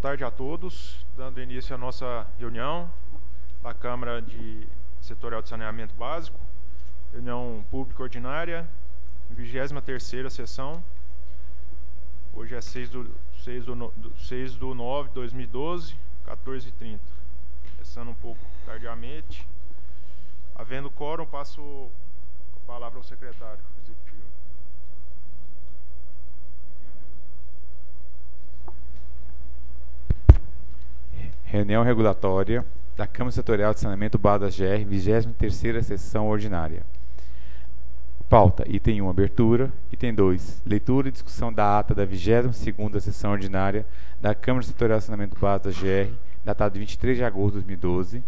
tarde a todos, dando início à nossa reunião da Câmara Setorial de Saneamento Básico, reunião pública ordinária, 23ª sessão. Hoje é 6 de 9 de 2012, 14h30. Começando um pouco tardiamente. Havendo quórum, passo a palavra ao secretário executivo. Reunião regulatória da Câmara Setorial de Saneamento Básico da GR, 23ª sessão ordinária. Pauta: item 1, abertura. Item 2, leitura e discussão da ata da 22ª sessão ordinária da Câmara Setorial de Saneamento Básico da GR, datada de 23 de agosto de 2012.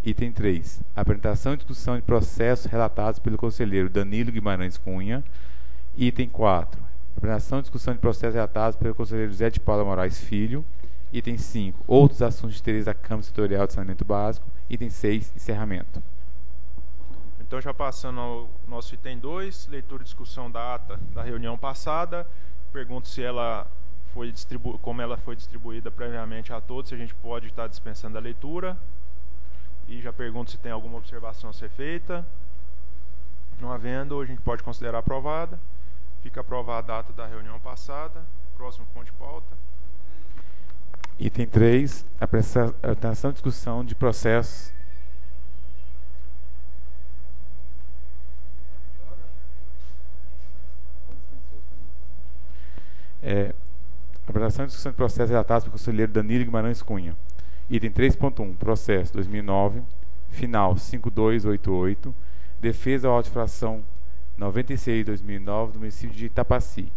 Item 3, apresentação e discussão de processos relatados pelo conselheiro Danilo Guimarães Cunha. Item 4, apresentação e discussão de processos relatados pelo conselheiro José de Paula Moraes Filho. Item 5, outros assuntos de interesse da Câmara Setorial de Saneamento Básico. Item 6, encerramento. Então, já passando ao nosso item 2, leitura e discussão da ata da reunião passada. Pergunto se ela foi como ela foi distribuída previamente a todos, se a gente pode estar dispensando a leitura. E já pergunto se tem alguma observação a ser feita. Não havendo, a gente pode considerar aprovada. Fica aprovada a ata da reunião passada. Próximo ponto de pauta. Item 3, apresentação e discussão de processos. Apresentação e discussão de processos relatados pelo conselheiro Danilo Guimarães Cunha. Item 3.1, processo 2009, final 5288, defesa ou auto-infração 96/2009 do município de Itapaci.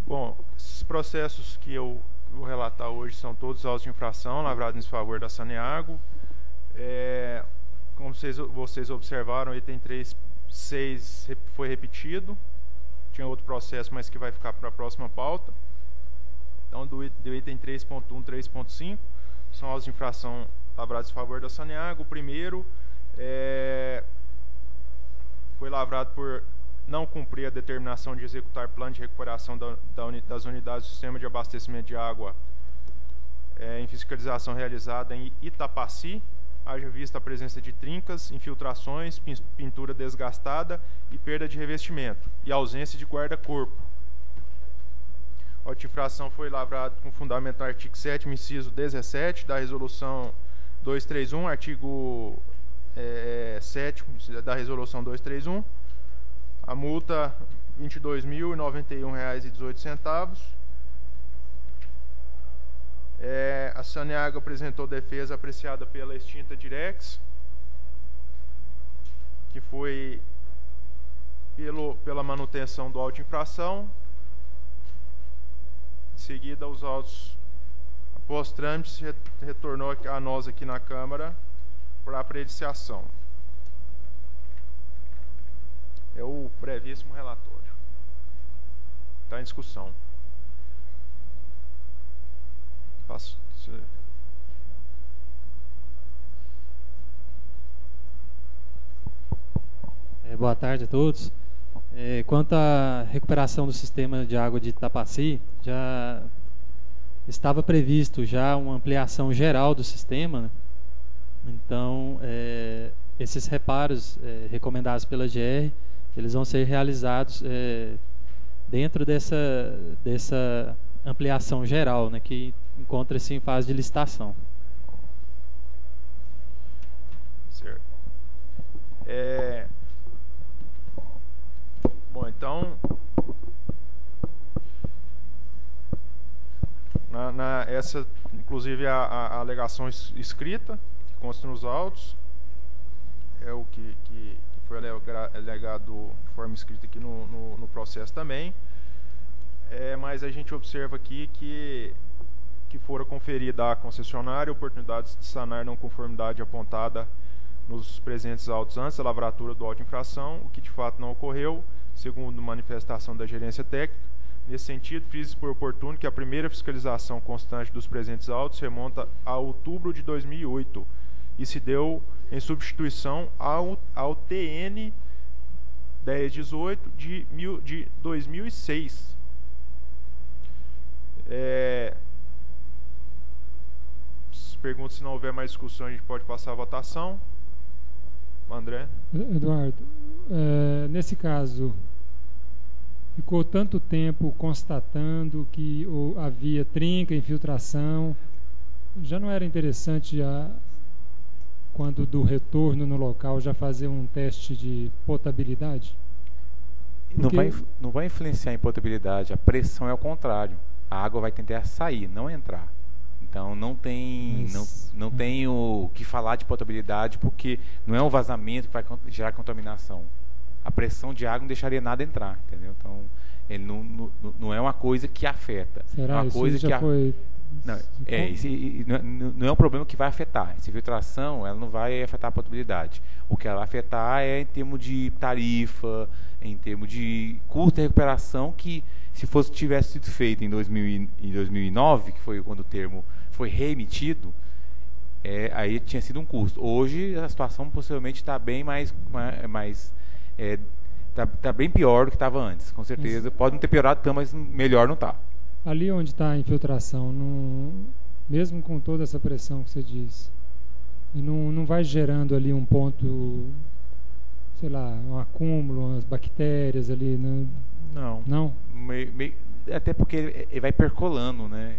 Bom, esses processos que eu vou relatar hoje são todos autos de infração lavrados em favor da Saneago. Como vocês observaram, o item 3.6 foi repetido. Tinha outro processo, mas que vai ficar para a próxima pauta. Então, do item 3.1, 3.5, são autos de infração lavrados em favor da Saneago. O primeiro foi lavrado por não cumprir a determinação de executar plano de recuperação das unidades do sistema de abastecimento de água em fiscalização realizada em Itapaci, haja vista a presença de trincas, infiltrações, pintura desgastada e perda de revestimento, e ausência de guarda-corpo. A auto-infração foi lavrada com fundamento no artigo 7º, inciso 17 da Resolução 231, artigo 7º da Resolução 231. A multa R$ 22.091,18. A Saneago apresentou defesa apreciada pela extinta Direx, que foi pela manutenção do auto-infração. Em seguida, os autos, após trâmite, retornou a nós aqui na Câmara para apreciação. É o brevíssimo relatório. Está em discussão. Passo. Boa tarde a todos. Quanto à recuperação do sistema de água de Itapaci, já estava previsto já uma ampliação geral do sistema, né? Então, esses reparos recomendados pela GR, eles vão ser realizados dentro dessa ampliação geral, né, que encontra-se em fase de licitação. Certo. Bom, então, essa, inclusive, a alegação escrita, que consta nos autos, é o que foi alegado de forma escrita aqui no processo também. Mas a gente observa aqui que fora conferida à concessionária oportunidades de sanar não conformidade apontada nos presentes autos antes da lavratura do auto-infração, o que de fato não ocorreu, segundo manifestação da gerência técnica. Nesse sentido, fiz por oportuno que a primeira fiscalização constante dos presentes autos remonta a outubro de 2008 e se deu em substituição ao TN 1018 de 2006. se não houver mais discussão, a gente pode passar a votação. André? Eduardo, nesse caso, ficou tanto tempo constatando que havia trinca, infiltração, já não era interessante, quando do retorno no local, já fazer um teste de potabilidade? Não vai influenciar em potabilidade, a pressão é o contrário. A água vai tentar sair, não entrar. Então não tem o que falar de potabilidade, porque não é um vazamento que vai gerar contaminação. A pressão de água não deixaria nada entrar, entendeu? Então ele não é uma coisa que afeta. Será? É uma coisa já que foi... Não é um problema que vai afetar. Essa filtração, ela não vai afetar a potabilidade. O que ela vai afetar é em termos de tarifa, em termos de custo de recuperação, que se tivesse sido feito em 2009, que foi quando o termo foi reemitido, aí tinha sido um custo. Hoje a situação possivelmente está bem tá bem pior do que estava antes, com certeza. Pode não ter piorado tanto, mas melhor não está. Ali onde está a infiltração, mesmo com toda essa pressão que você diz, não vai gerando ali um ponto, sei lá, um acúmulo, umas bactérias ali? Não? Até porque ele vai percolando, né?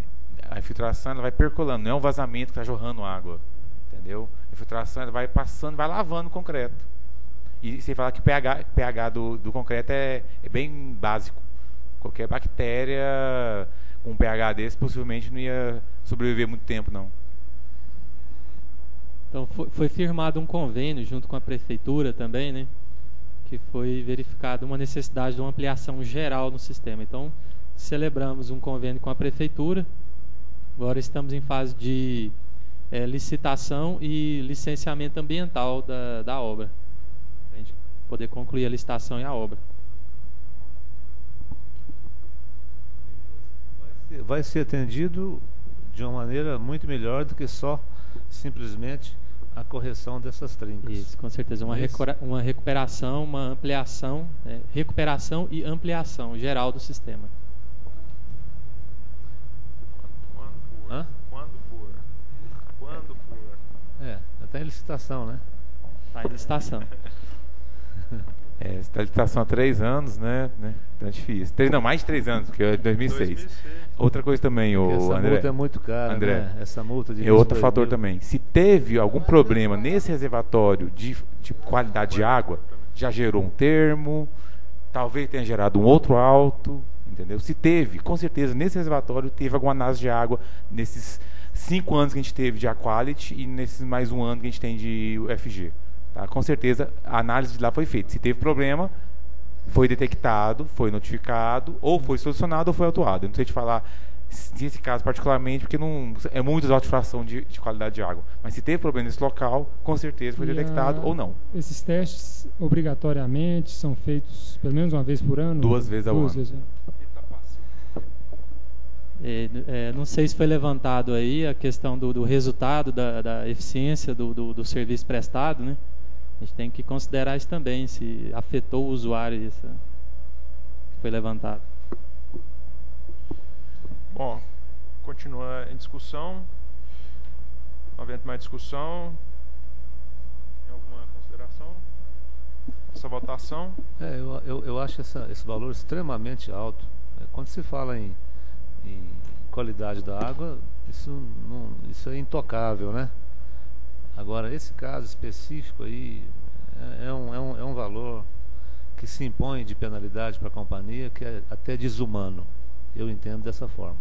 A infiltração ela vai percolando, não é um vazamento que está jorrando água, entendeu? A infiltração ela vai passando, vai lavando o concreto. E você fala que o pH do concreto é bem básico. Qualquer bactéria com um pH desse possivelmente não ia sobreviver muito tempo, não. Então foi firmado um convênio junto com a prefeitura também, né? Que foi verificada uma necessidade de uma ampliação geral no sistema. Então celebramos um convênio com a prefeitura. Agora estamos em fase de licitação e licenciamento ambiental da obra, para a gente poder concluir a licitação e a obra. Vai ser atendido de uma maneira muito melhor do que só simplesmente a correção dessas trincas. Isso, com certeza. Uma recuperação, uma ampliação, recuperação e ampliação geral do sistema. Quando for. Está em licitação, né? Está em licitação. Está em licitação há 3 anos, né? Então é difícil. Mais de 3 anos, porque é 2006. Outra coisa também, essa André. Multa é muito cara, André, né? Essa multa de outro fator também. Se teve algum problema nesse reservatório de qualidade de água, já gerou um termo, talvez tenha gerado um outro auto, entendeu? Se teve, com certeza, nesse reservatório teve alguma análise de água nesses 5 anos que a gente teve de Aquality e nesses mais 1 ano que a gente tem de UFG. Tá? Com certeza a análise de lá foi feita. Se teve problema, foi detectado, foi notificado, ou foi solucionado ou foi autuado. Eu não sei te falar nesse caso particularmente, porque não é muito alta fração de qualidade de água. Mas se teve problema nesse local, com certeza foi detectado ou não. Esses testes, obrigatoriamente, são feitos pelo menos uma vez por ano? 2 vezes ao ano. Não sei se foi levantado aí a questão do resultado, da eficiência do serviço prestado, né? A gente tem que considerar isso também, se afetou o usuário, isso que foi levantado. Bom, continua em discussão. Não havendo mais discussão, tem alguma consideração? Essa votação? Eu acho esse valor extremamente alto. Quando se fala em qualidade da água, isso é intocável, né? Agora, esse caso específico aí é um valor que se impõe de penalidade para a companhia, que é até desumano. Eu entendo dessa forma.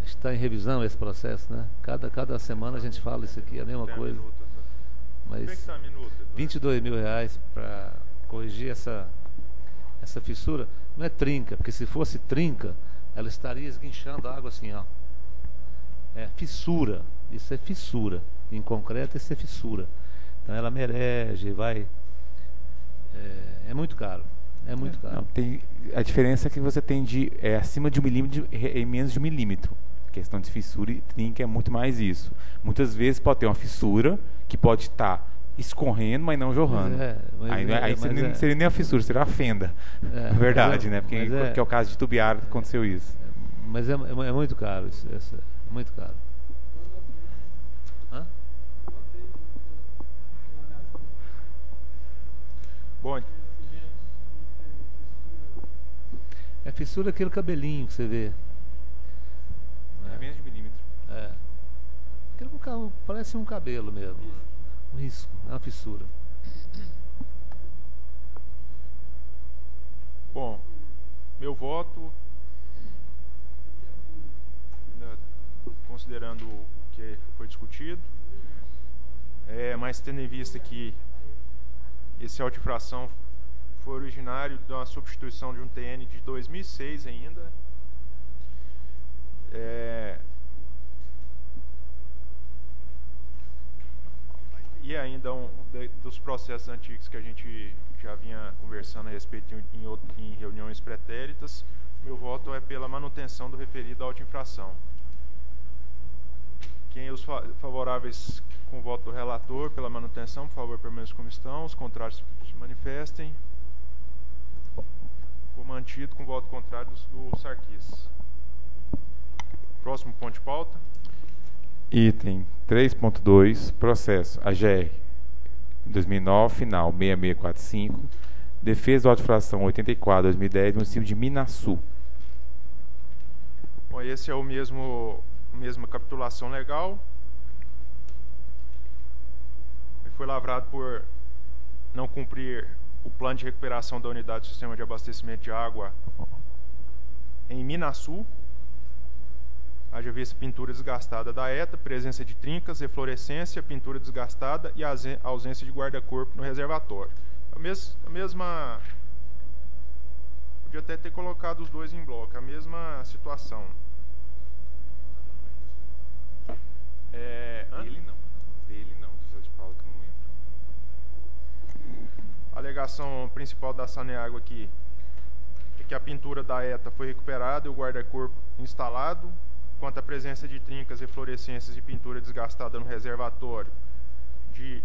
Está em revisão esse processo, né? Cada semana a gente fala isso aqui, é a mesma coisa. Mas R$22 mil para corrigir essa fissura, não é trinca, porque se fosse trinca, ela estaria esguinchando a água assim, ó. É fissura, isso é fissura. Em concreto, isso é fissura. Então ela merege, vai. É muito caro. É muito caro. Não, a diferença é que você tem acima de 1 milímetro e menos de 1 milímetro. A questão de fissura e trinca é muito mais isso. Muitas vezes pode ter uma fissura que pode estar escorrendo, mas não jorrando. Aí seria nem a fissura, seria a fenda. Na verdade, né? Porque é o caso de Tubiara que aconteceu isso. Mas é muito caro isso. É muito caro. Bom, é fissura aquele cabelinho que você vê. É menos de milímetro. É. Aquele carro parece um cabelo mesmo. Um risco, é uma fissura. Bom, meu voto, considerando o que foi discutido, mas tendo em vista que esse auto-infração foi originário de uma substituição de um TN de 2006 ainda, e ainda dos processos antigos que a gente já vinha conversando a respeito em reuniões pretéritas, meu voto é pela manutenção do referido à auto-infração. Quem os favoráveis com o voto do relator pela manutenção, por favor, permaneçam como estão. Os contrários se manifestem. Ficou mantido com o voto contrário do Sarquis. Próximo ponto de pauta. Item 3.2, processo AGR 2009, final 6645, defesa do auto-infração 84/2010, município de Minaçu. Bom, esse é a mesma capitulação legal. Ele foi lavrado por não cumprir o plano de recuperação da unidade do sistema de abastecimento de água em Minaçu. Haja vista pintura desgastada da ETA, presença de trincas, eflorescência, pintura desgastada e a ausência de guarda-corpo no reservatório. A mesma... Podia até ter colocado os dois em bloco, a mesma situação. Dele não, do José de Paulo que eu não lembro. A alegação principal da Saneago aqui é que a pintura da ETA foi recuperada e o guarda-corpo instalado. Quanto à presença de trincas, eflorescências e pintura desgastada no reservatório de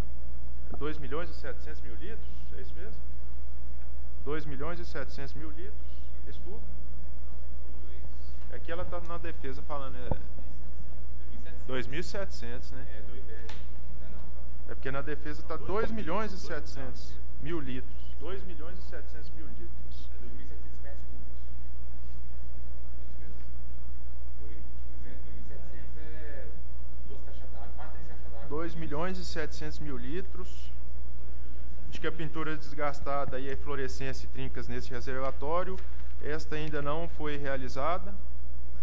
2.700.000 litros, é isso mesmo? 2.700.000 litros, isso tudo? É que ela está na defesa falando 2.700, né? É porque na defesa está 2.700.000 litros. 2.700.000 litros. 2.700.000 litros. Acho que a pintura desgastada e a eflorescência e trincas nesse reservatório, esta ainda não foi realizada.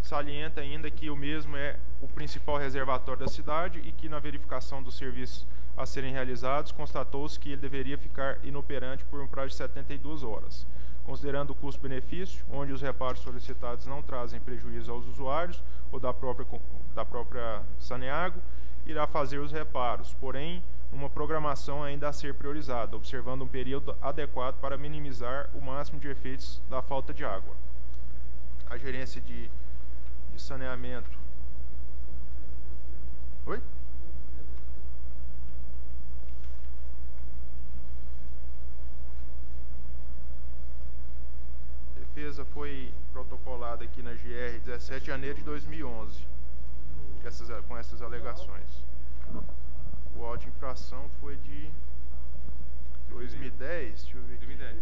Salienta ainda que o mesmo é o principal reservatório da cidade e que na verificação dos serviços a serem realizados, constatou-se que ele deveria ficar inoperante por um prazo de 72 horas. Considerando o custo-benefício, onde os reparos solicitados não trazem prejuízo aos usuários ou da própria Saneago, irá fazer os reparos, porém, uma programação ainda a ser priorizada, observando um período adequado para minimizar o máximo de efeitos da falta de água. A gerência de saneamento... Oi? Defesa foi protocolada aqui na GR 17 de janeiro de 2011. Com essas alegações. O auto de infração foi de 2010, deixa eu ver aqui. 2010.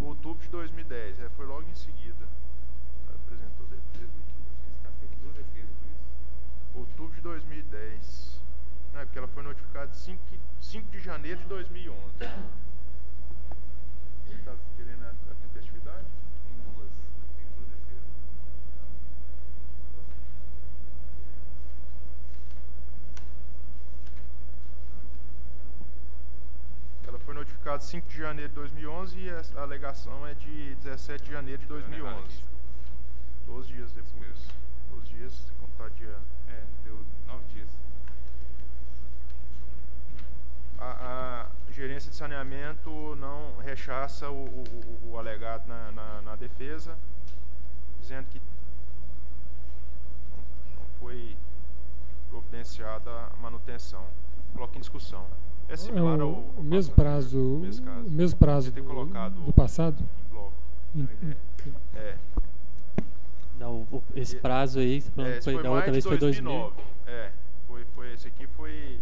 Outubro de 2010, foi logo em seguida. Apresentou defesa aqui. Esse caso teve duas defesas por isso. Outubro de 2010. Não, é porque ela foi notificada 5 de janeiro de 2011. Você está querendo a tempestividade? Tem duas defesas. Ela foi notificada 5 de janeiro de 2011 e a alegação é de 17 de janeiro de 2011. 12 dias depois. 12 dias, contar dia... deu 9 dias. A gerência de saneamento não rechaça o alegado na defesa, dizendo que não foi providenciada a manutenção. Coloca em discussão. É similar ao mesmo prazo, o mesmo prazo do passado? Em bloco. Não, esse prazo aí, foi da outra vez foi 2009. Esse aqui foi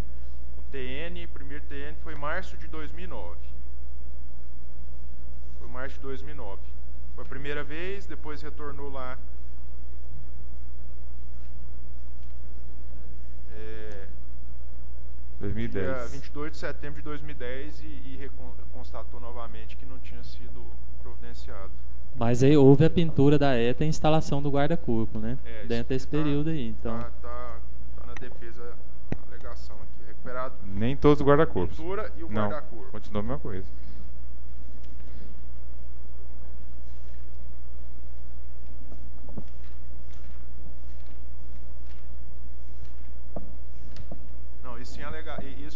o TN, primeiro TN foi março de 2009. Foi março de 2009. Foi a primeira vez, depois retornou lá 2010. Dia 22 de setembro de 2010 e constatou novamente que não tinha sido providenciado. Mas aí houve a pintura da ETA e a instalação do guarda-corpo, né? Dentro desse período aí. Então Tá na defesa a alegação aqui, recuperado. Nem todos os guarda-corpos. Pintura e o guarda-corpo. Continua a mesma coisa. Não, isso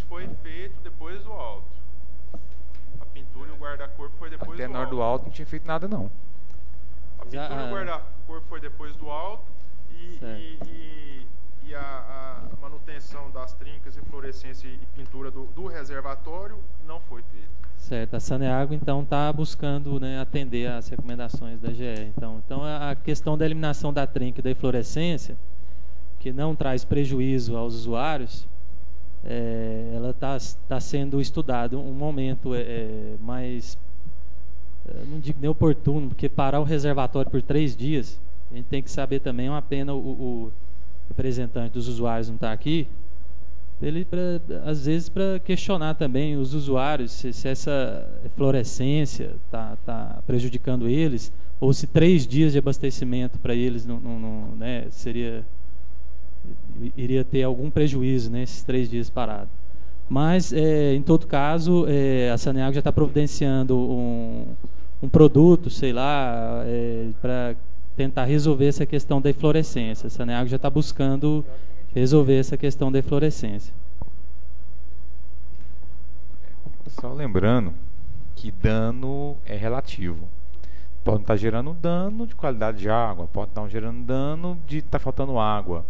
foi feito depois do auto. A pintura e o guarda-corpo foi depois Até do na hora auto. do auto não tinha feito nada, não. A pintura e o guarda-corpo foi depois do auto e a manutenção das trincas e fluorescência e pintura do reservatório não foi feita. Certo, a Saneago então está buscando, né, atender às recomendações da GE. Então a questão da eliminação da trinca e da eflorescência, que não traz prejuízo aos usuários, ela está sendo estudada um momento mais, não digo nem oportuno, porque parar o reservatório por 3 dias, a gente tem que saber também, é uma pena o representante dos usuários não estar aqui, às vezes para questionar também os usuários se essa fluorescência está prejudicando eles, ou se 3 dias de abastecimento para eles né, iria ter algum prejuízo nesses 3 dias parados. Mas, em todo caso, a Saneago já está providenciando um produto, sei lá, para tentar resolver essa questão da eflorescência. A Saneago já está buscando resolver essa questão da eflorescência. Só lembrando que dano é relativo. Pode estar gerando dano de qualidade de água, pode estar gerando dano de estar faltando água.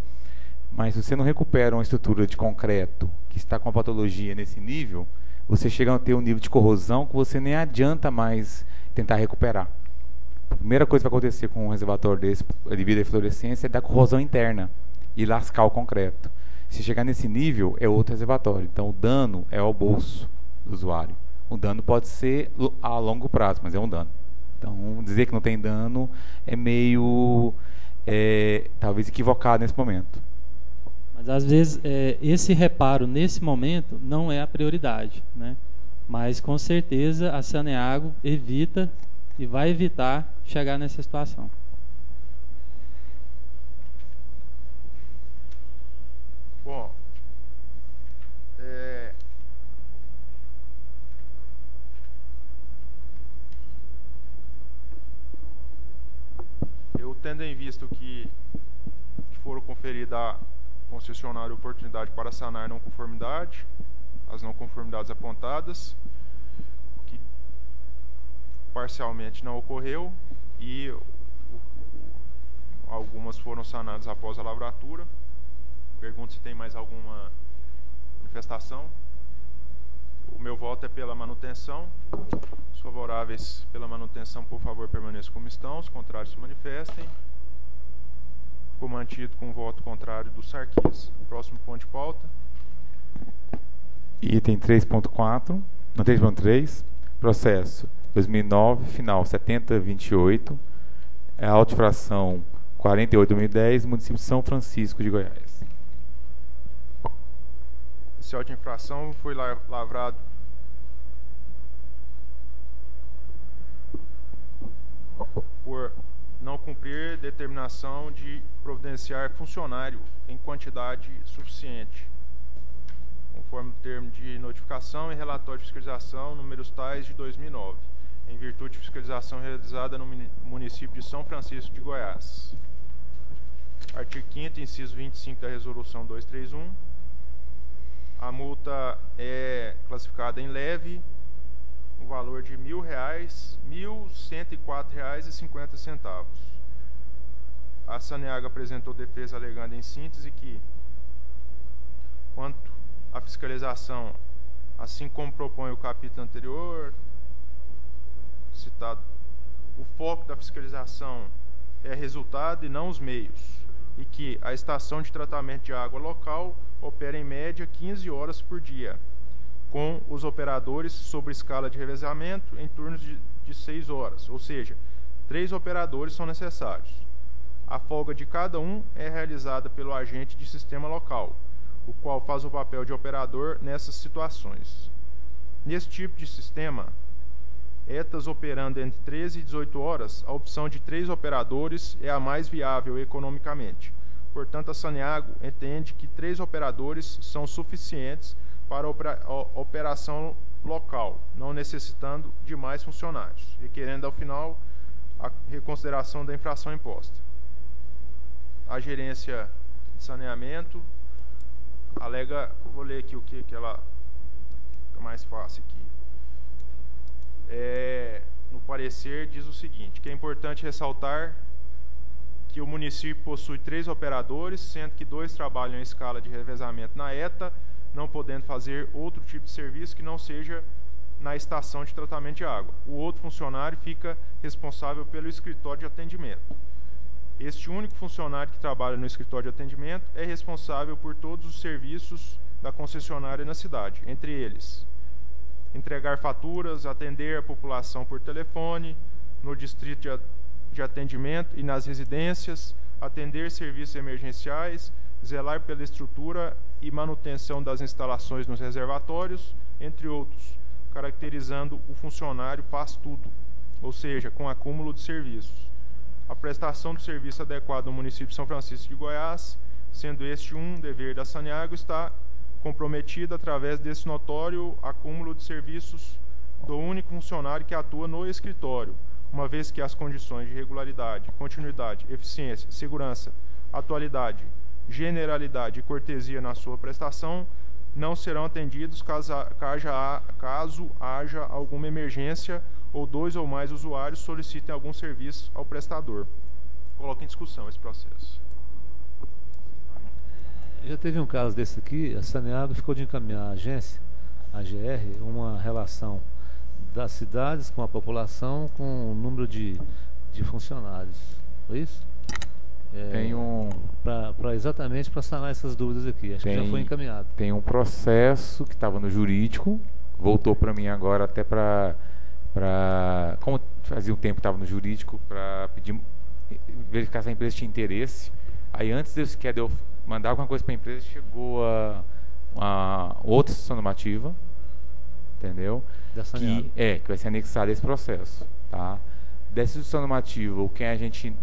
Mas se você não recupera uma estrutura de concreto que está com a patologia nesse nível, você chega a ter um nível de corrosão que você nem adianta mais tentar recuperar. A primeira coisa que vai acontecer com um reservatório desse, devido à eflorescência, é dar corrosão interna e lascar o concreto. Se chegar nesse nível, é outro reservatório. Então, o dano é ao bolso do usuário. O dano pode ser a longo prazo, mas é um dano. Então, dizer que não tem dano é meio, talvez, equivocado nesse momento. Mas, às vezes, esse reparo, nesse momento, não é a prioridade, né? Mas, com certeza, a Saneago evita e vai evitar chegar nessa situação. Bom, eu tendo em vista que foram conferidas à concessionária oportunidade para sanar não conformidade, as não conformidades apontadas, que parcialmente não ocorreu, e algumas foram sanadas após a lavratura. Pergunto se tem mais alguma manifestação. O meu voto é pela manutenção. Os favoráveis pela manutenção, por favor, permaneçam como estão. Os contrários se manifestem. Ficou mantido com o voto contrário do Sarquis. Próximo ponto de pauta. Item 3.4, no 3.3, processo 2009, final 7028, auto-infração 48/2010, município de São Francisco de Goiás. Esse auto de infração foi lavrado por não cumprir determinação de providenciar funcionário em quantidade suficiente, conforme o termo de notificação e relatório de fiscalização números tais de 2009, em virtude de fiscalização realizada no município de São Francisco de Goiás. Artigo 5º, inciso 25 da resolução 231. A multa é classificada em leve, no valor de R$ 1.104,50. A Saneago apresentou defesa alegando em síntese que, quanto à fiscalização, assim como propõe o capítulo anterior citado, o foco da fiscalização é resultado e não os meios, e que a estação de tratamento de água local opera em média 15 horas por dia, com os operadores sobre escala de revezamento em turnos de 6 horas, ou seja, 3 operadores são necessários. A folga de cada um é realizada pelo agente de sistema local, o qual faz o papel de operador nessas situações. Nesse tipo de sistema, ETAs operando entre 13 e 18 horas, a opção de 3 operadores é a mais viável economicamente. Portanto, a Saneago entende que 3 operadores são suficientes para a operação local, não necessitando de mais funcionários, requerendo, ao final, a reconsideração da infração imposta. A gerência de saneamento alega, vou ler aqui o que ela fica mais fácil aqui. No parecer diz o seguinte, que é importante ressaltar que o município possui 3 operadores, sendo que 2 trabalham em escala de revezamento na ETA, não podendo fazer outro tipo de serviço que não seja na estação de tratamento de água. O outro funcionário fica responsável pelo escritório de atendimento. Este único funcionário que trabalha no escritório de atendimento é responsável por todos os serviços da concessionária na cidade, entre eles entregar faturas, atender a população por telefone, no distrito de atendimento e nas residências, atender serviços emergenciais, zelar pela estrutura e manutenção das instalações nos reservatórios, entre outros, caracterizando o funcionário faz tudo, ou seja, com acúmulo de serviços. A prestação do serviço adequado no município de São Francisco de Goiás, sendo este um dever da Saneago, está comprometida através desse notório acúmulo de serviços do único funcionário que atua no escritório, uma vez que as condições de regularidade, continuidade, eficiência, segurança, atualidade, generalidade e cortesia na sua prestação não serão atendidos caso haja alguma emergência ou 2 ou mais usuários solicitem algum serviço ao prestador. Coloque em discussão esse processo. Já teve um caso desse aqui, a Saneago ficou de encaminhar à agência, a GR, uma relação das cidades com a população com o número de funcionários. Foi isso? Tem exatamente para sanar essas dúvidas aqui. Acho que já foi encaminhado. Tem um processo que estava no jurídico, voltou para mim agora até para como fazia um tempo que estava no jurídico, para pedir, verificar se a empresa tinha interesse. Aí antes de eu mandar alguma coisa para a empresa, chegou a outra instituição normativa, entendeu? Que vai ser anexada a esse processo, tá? Dessa instituição normativa, o que a gente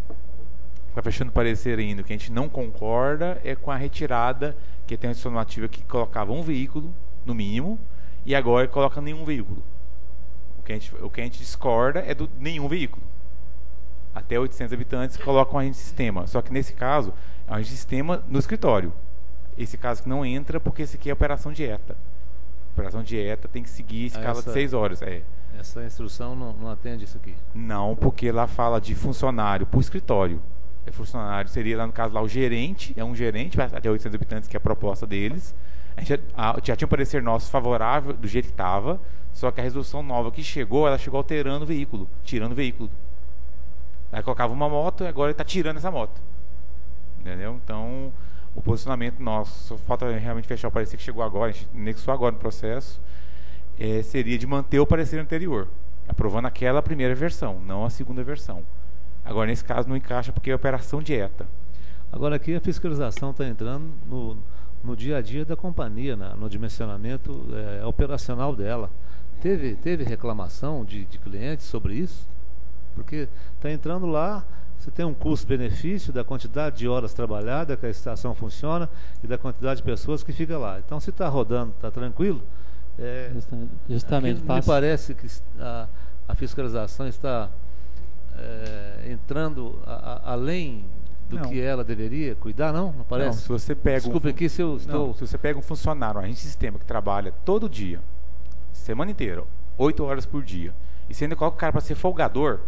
está fechando parecer ainda, o que a gente não concorda é com a retirada, que tem uma instituição normativa que colocava um veículo, no mínimo, e agora coloca nenhum veículo. O que a gente discorda é do nenhum veículo. Até 800 habitantes colocam a gente sistema. Só que nesse caso, é um sistema no escritório. Esse caso que não entra, porque esse aqui é operação de ETA. Operação de ETA tem que seguir a escala de 6 horas. Essa instrução não atende isso aqui? Não, porque lá fala de funcionário para o escritório. Funcionário seria, lá no caso, lá o gerente, é um gerente, até 800 habitantes, que é a proposta deles. A gente já tinha um parecer nosso favorável do jeito que estava, só que a resolução nova que chegou, ela chegou alterando o veículo, tirando o veículo. Aí colocava uma moto e agora ele está tirando essa moto. Entendeu? Então, o posicionamento nosso, só falta realmente fechar o parecer que chegou agora, a gente anexou agora no processo, seria de manter o parecer anterior, aprovando aquela primeira versão, não a segunda versão. Agora, nesse caso, não encaixa porque é operação de ETA. Agora, aqui a fiscalização está entrando no dia a dia da companhia, no dimensionamento operacional dela. Teve reclamação de clientes sobre isso? Porque está entrando lá, você tem um custo-benefício da quantidade de horas trabalhadas, que a estação funciona, e da quantidade de pessoas que fica lá. Então, se está rodando, está tranquilo. Justamente. Me parece que a fiscalização está entrando além do que ela deveria cuidar, não parece? Não, se você pega Desculpe aqui se eu estou... se você pega um funcionário, um agente de sistema que trabalha todo dia, semana inteira, 8 horas por dia, e você ainda coloca o cara para ser folgador,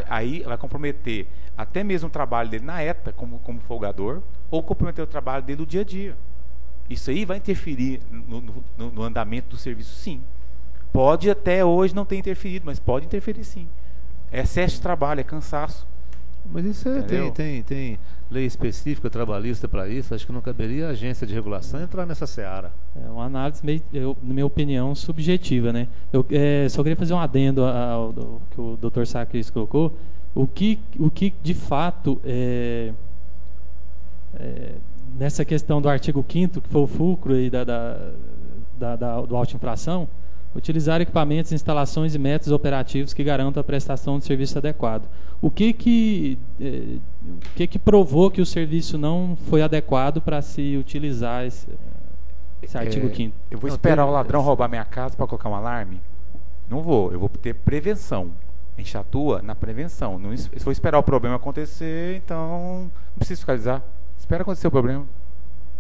aí vai comprometer até mesmo o trabalho dele na ETA como folgador, ou comprometer o trabalho dele no dia a dia. Isso aí vai interferir no andamento do serviço, sim. Pode até hoje não ter interferido, mas pode interferir, sim. É excesso de trabalho, é cansaço. Mas isso tem lei específica trabalhista para isso. Acho que não caberia a agência de regulação entrar nessa seara. É uma análise meio, na minha opinião, subjetiva, né? Eu só queria fazer um adendo ao que o Dr. Sacris colocou. O que de fato nessa questão do artigo 5º, que foi o fulcro aí do auto-infração, utilizar equipamentos, instalações e métodos operativos que garantam a prestação de serviço adequado. O que provou que o serviço não foi adequado para se utilizar esse artigo 5º? Eu vou esperar o ladrão roubar minha casa para colocar um alarme? Não vou. Eu vou ter prevenção. A gente atua na prevenção. Não, se for esperar o problema acontecer, então não precisa fiscalizar. Espera acontecer o problema.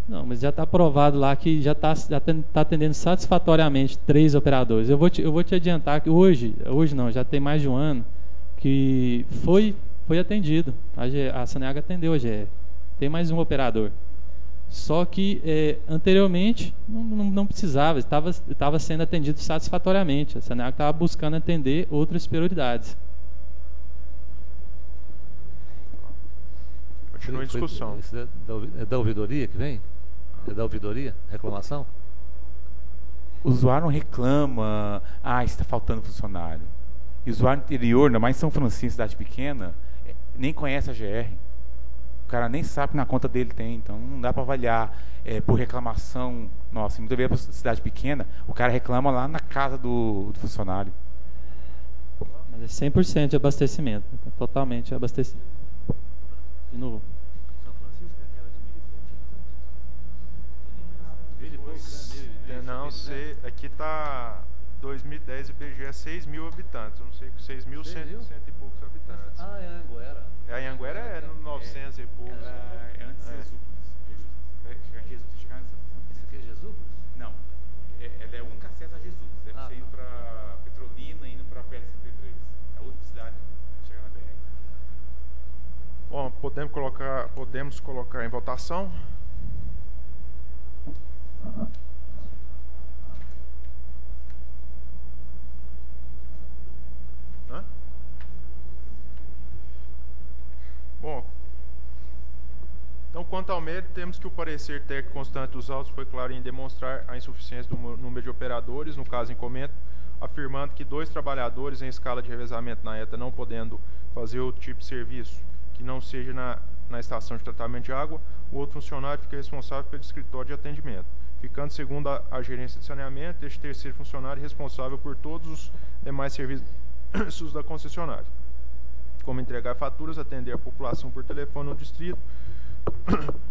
Não, mas já está provado lá que já está atendendo satisfatoriamente 3 operadores. Eu vou te adiantar que hoje não, já tem mais de um ano que foi atendido. A Saneago atendeu a GR. Tem mais um operador. Só que anteriormente não precisava, estava sendo atendido satisfatoriamente. A Saneago estava buscando atender outras prioridades. Continua em discussão. Isso é da ouvidoria que vem? É da ouvidoria? Reclamação? O usuário não reclama, está faltando funcionário. E o usuário interior, ainda mais São Francisco, cidade pequena, nem conhece a GR. O cara nem sabe que na conta dele tem, então não dá para avaliar por reclamação. Nossa, muitas vezes para cidade pequena, o cara reclama lá na casa do funcionário. Mas é 100% de abastecimento, totalmente abastecido. De novo. São Francisco é aquela de Não sei, aqui está 2010 IBGE é 6 mil habitantes. Eu não sei, 6.100 e poucos habitantes. Ah, é Anhanguera. A Anhanguera é 900 e poucos. É antes de Jesus. Esse aqui é Jesus? Não. Ela é o único acesso a Jesus. É você indo para Petrolina, indo para PR-53. É a última cidade que chega na BR. Bom, podemos colocar em votação. Bom, então quanto ao mérito, temos que o parecer técnico constante dos autos foi claro em demonstrar a insuficiência do número de operadores, no caso em comento, afirmando que 2 trabalhadores em escala de revezamento na ETA não podendo fazer outro tipo de serviço que não seja na estação de tratamento de água, o outro funcionário fica responsável pelo escritório de atendimento, ficando, segundo a gerência de saneamento, este terceiro funcionário responsável por todos os demais serviços da concessionária, como entregar faturas, atender a população por telefone no distrito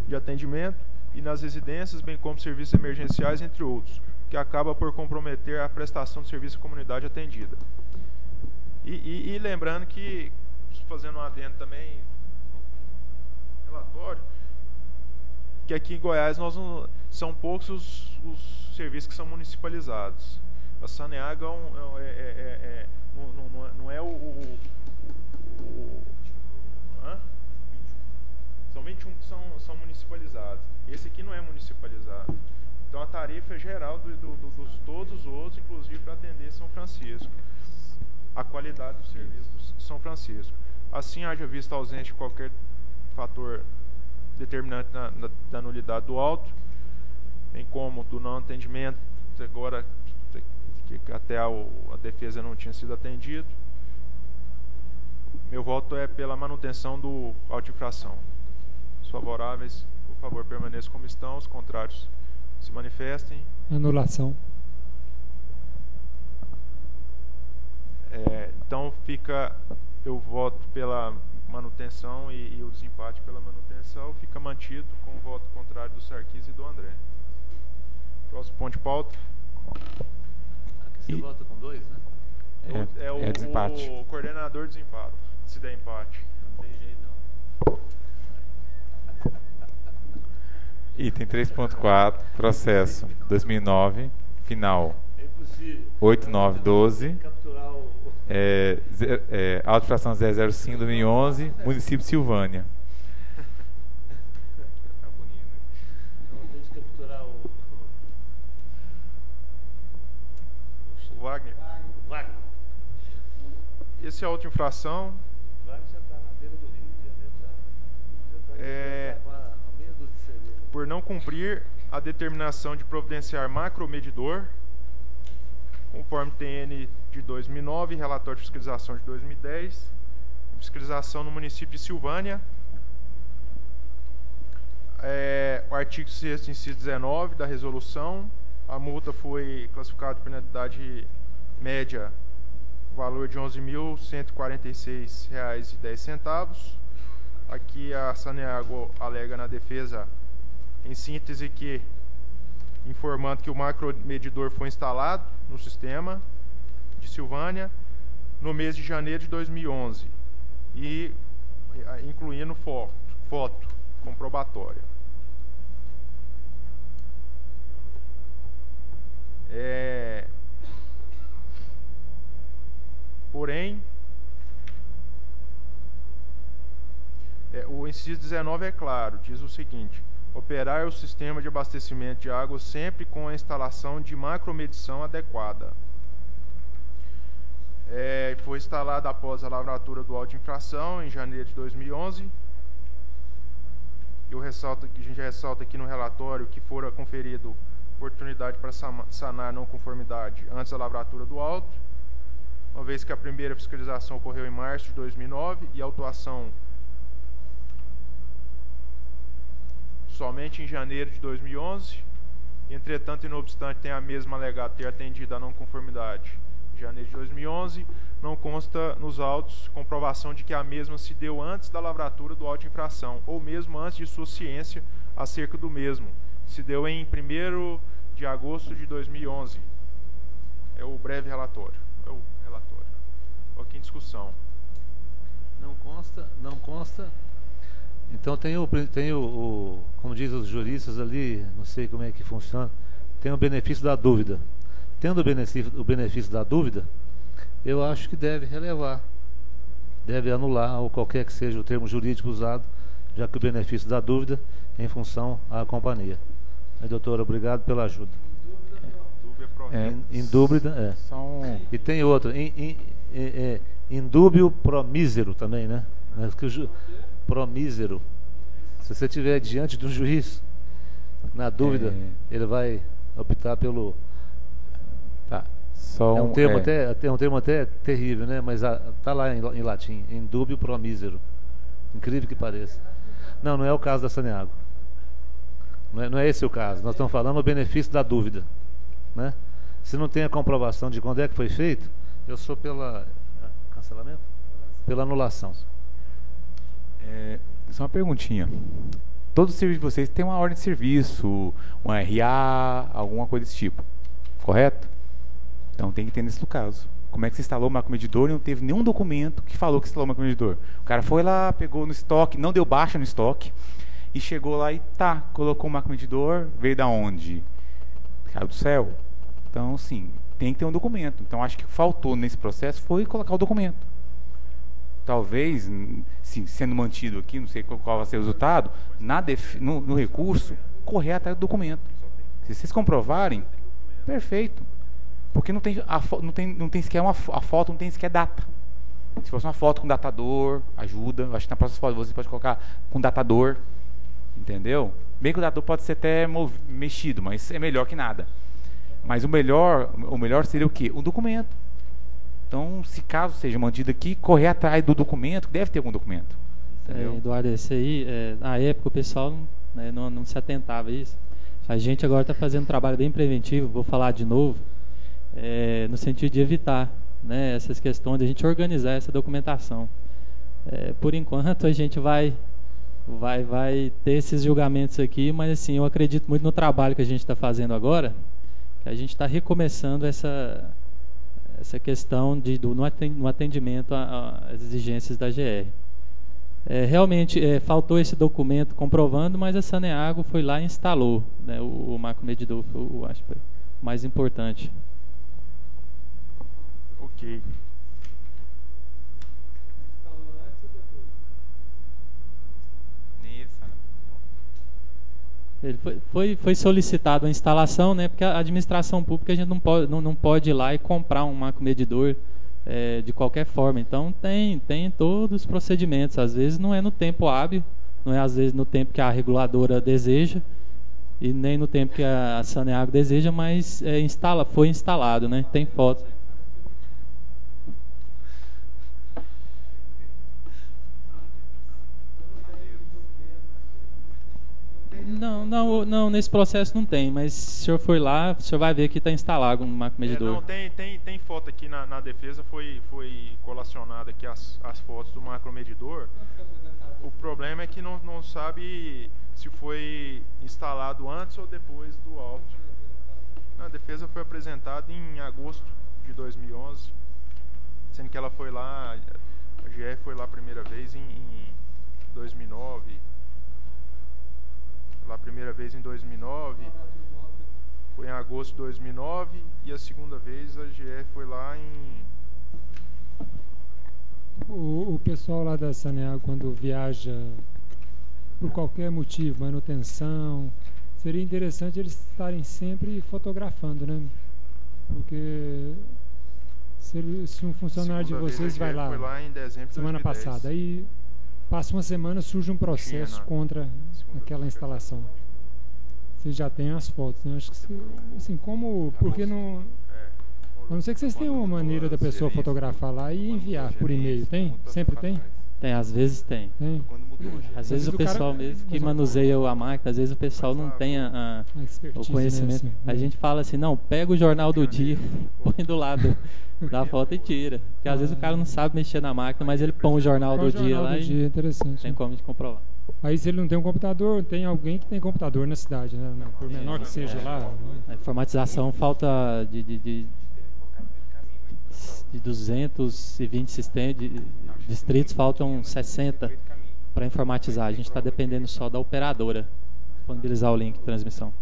de atendimento e nas residências, bem como serviços emergenciais, entre outros, que acaba por comprometer a prestação de serviço à comunidade atendida. E lembrando que, fazendo um adendo também no relatório, que aqui em Goiás são poucos os serviços que são municipalizados. A Saneago não é são 21 que são municipalizados. Esse aqui não é municipalizado. Então a tarifa é geral dos todos os outros, inclusive para atender São Francisco. A qualidade do serviço de São Francisco. Assim, haja vista ausente de qualquer fator determinante da nulidade do auto, bem como do não atendimento, agora que até a defesa não tinha sido atendido. Meu voto é pela manutenção do auto-infração. Os favoráveis, por favor, permaneçam como estão. Os contrários, se manifestem. Anulação. Então eu voto pela manutenção e o desempate pela manutenção fica mantido com o voto contrário do Sarquis e do André. Próximo ponto de pauta. Aqui você vota com 2, né? É desempate. O coordenador desempata, se der empate. Não tem jeito não. Item 3.4, processo 2009, final É impossível. 8912, Capturar o... auto-infração 005 2011, município de Silvânia. Não tem de capturar o Wagner. Wagner. Esse é a auto-infração. O Wagner já está na beira do rio. por não cumprir a determinação de providenciar macromedidor, conforme TN de 2009, relatório de fiscalização de 2010, fiscalização no município de Silvânia. O artigo 6º, inciso 19 da resolução, a multa foi classificada de penalidade média, valor de R$ 11.146,10. Aqui a Saneago alega na defesa, em síntese, que informando que o macromedidor foi instalado no sistema de Silvânia no mês de janeiro de 2011 e incluindo foto comprobatória. Porém, o inciso 19 é claro, diz o seguinte: operar o sistema de abastecimento de água sempre com a instalação de macromedição adequada. Foi instalada após a lavratura do auto de infração em janeiro de 2011. A gente ressalta aqui no relatório que fora conferido oportunidade para sanar não conformidade antes da lavratura do auto, uma vez que a primeira fiscalização ocorreu em março de 2009 e a autuação somente em janeiro de 2011. Entretanto, e não obstante, tem a mesma alegado ter atendido a não conformidade em janeiro de 2011, não consta nos autos comprovação de que a mesma se deu antes da lavratura do auto de infração, ou mesmo antes de sua ciência acerca do mesmo. Se deu em 1º de agosto de 2011. É o breve relatório. Aqui em discussão. Não consta. Então tem o, como diz os juristas ali, não sei como é que funciona, tem o benefício da dúvida. Tendo o benefício da dúvida, eu acho que deve relevar, deve anular, ou qualquer que seja o termo jurídico usado, já que o benefício da dúvida é em função à companhia. Aí, doutor, obrigado pela ajuda. Em dúvida, E tem outra, indúbio pro mísero também, né? Pro mísero. Se você estiver diante de um juiz, na dúvida, ele vai optar pelo... Tá. É um termo até terrível, né? Mas está lá em latim, indúbio pro mísero. Incrível que pareça. Não é o caso da Saneago. Não é esse o caso. Nós estamos falando do benefício da dúvida, né? Se não tem a comprovação de quando é que foi feito, eu sou pela cancelamento? Pela anulação. Só uma perguntinha. Todo serviço de vocês tem uma ordem de serviço, um RA, alguma coisa desse tipo, correto? Então tem que ter nesse caso. Como é que você instalou o macromedidor e não teve nenhum documento que falou que instalou o macromedidor? O cara foi lá, pegou no estoque, não deu baixa no estoque, e chegou lá e colocou o macromedidor, veio da onde? Caiu do céu. Então, sim, tem que ter um documento. Então, acho que faltou nesse processo foi colocar o documento. Talvez, sim, sendo mantido aqui, não sei qual vai ser o resultado, no recurso, correr atrás do documento. Se vocês comprovarem, perfeito. Porque não tem sequer a foto, não tem sequer data. Se fosse uma foto com datador, ajuda. Acho que na próxima foto você pode colocar com datador. Entendeu? Bem que o datador pode ser até mexido, mas é melhor que nada. Mas o melhor seria o quê? O documento. Então, se caso seja mantido aqui, correr atrás do documento, deve ter algum documento. Eduardo, esse aí, na época o pessoal não se atentava a isso. A gente agora está fazendo um trabalho bem preventivo, vou falar de novo, no sentido de evitar, né, essas questões, de a gente organizar essa documentação. Por enquanto a gente vai ter esses julgamentos aqui, mas assim, eu acredito muito no trabalho que a gente está fazendo agora, que a gente está recomeçando essa questão no atendimento às exigências da GR. Realmente faltou esse documento comprovando, mas a Saneago foi lá e instalou, né, o macromedidor, acho que foi o mais importante. Ok. Ele foi solicitado a instalação, né, porque a administração pública a gente não pode ir lá e comprar um macromedidor de qualquer forma. Então tem todos os procedimentos. Às vezes não é no tempo hábil, não é às vezes no tempo que a reguladora deseja e nem no tempo que a Saneago deseja, mas foi instalado, né? Tem foto. Não, nesse processo não tem, mas se o senhor for lá, o senhor vai ver que está instalado um macromedidor. Não, tem foto aqui na defesa, foi colacionada aqui as fotos do macromedidor. O problema é que não sabe se foi instalado antes ou depois do auto. A defesa foi apresentada em agosto de 2011, sendo que ela foi lá, a GR foi lá a primeira vez em 2009. Lá a primeira vez em 2009, foi em agosto de 2009, e a segunda vez a GR foi lá em... O pessoal lá da Saneago, quando viaja por qualquer motivo, manutenção, seria interessante eles estarem sempre fotografando, né? Porque se um funcionário de vocês vai lá, foi lá em dezembro de semana 2010. passada, aí passa uma semana, surge um processo contra aquela instalação. Vocês já têm as fotos, né? Acho que assim, como, porque não... A não ser que vocês tenham uma maneira da pessoa fotografar lá e enviar por e-mail, tem? Sempre tem? Tem, às vezes tem. Às vezes o pessoal mesmo que manuseia a máquina, às vezes o pessoal não tem o conhecimento. Né, assim, a gente fala assim, não, pega o jornal do dia, põe do lado da foto e tira. Porque às vezes o cara não sabe mexer na máquina, mas ele põe o jornal do dia lá e interessante, tem como de comprovar. Aí se ele não tem um computador, tem alguém que tem computador na cidade, né? Por menor que seja lá. A informatização falta de 220 distritos, faltam 60 para informatizar. A gente está dependendo só da operadora disponibilizar o link de transmissão.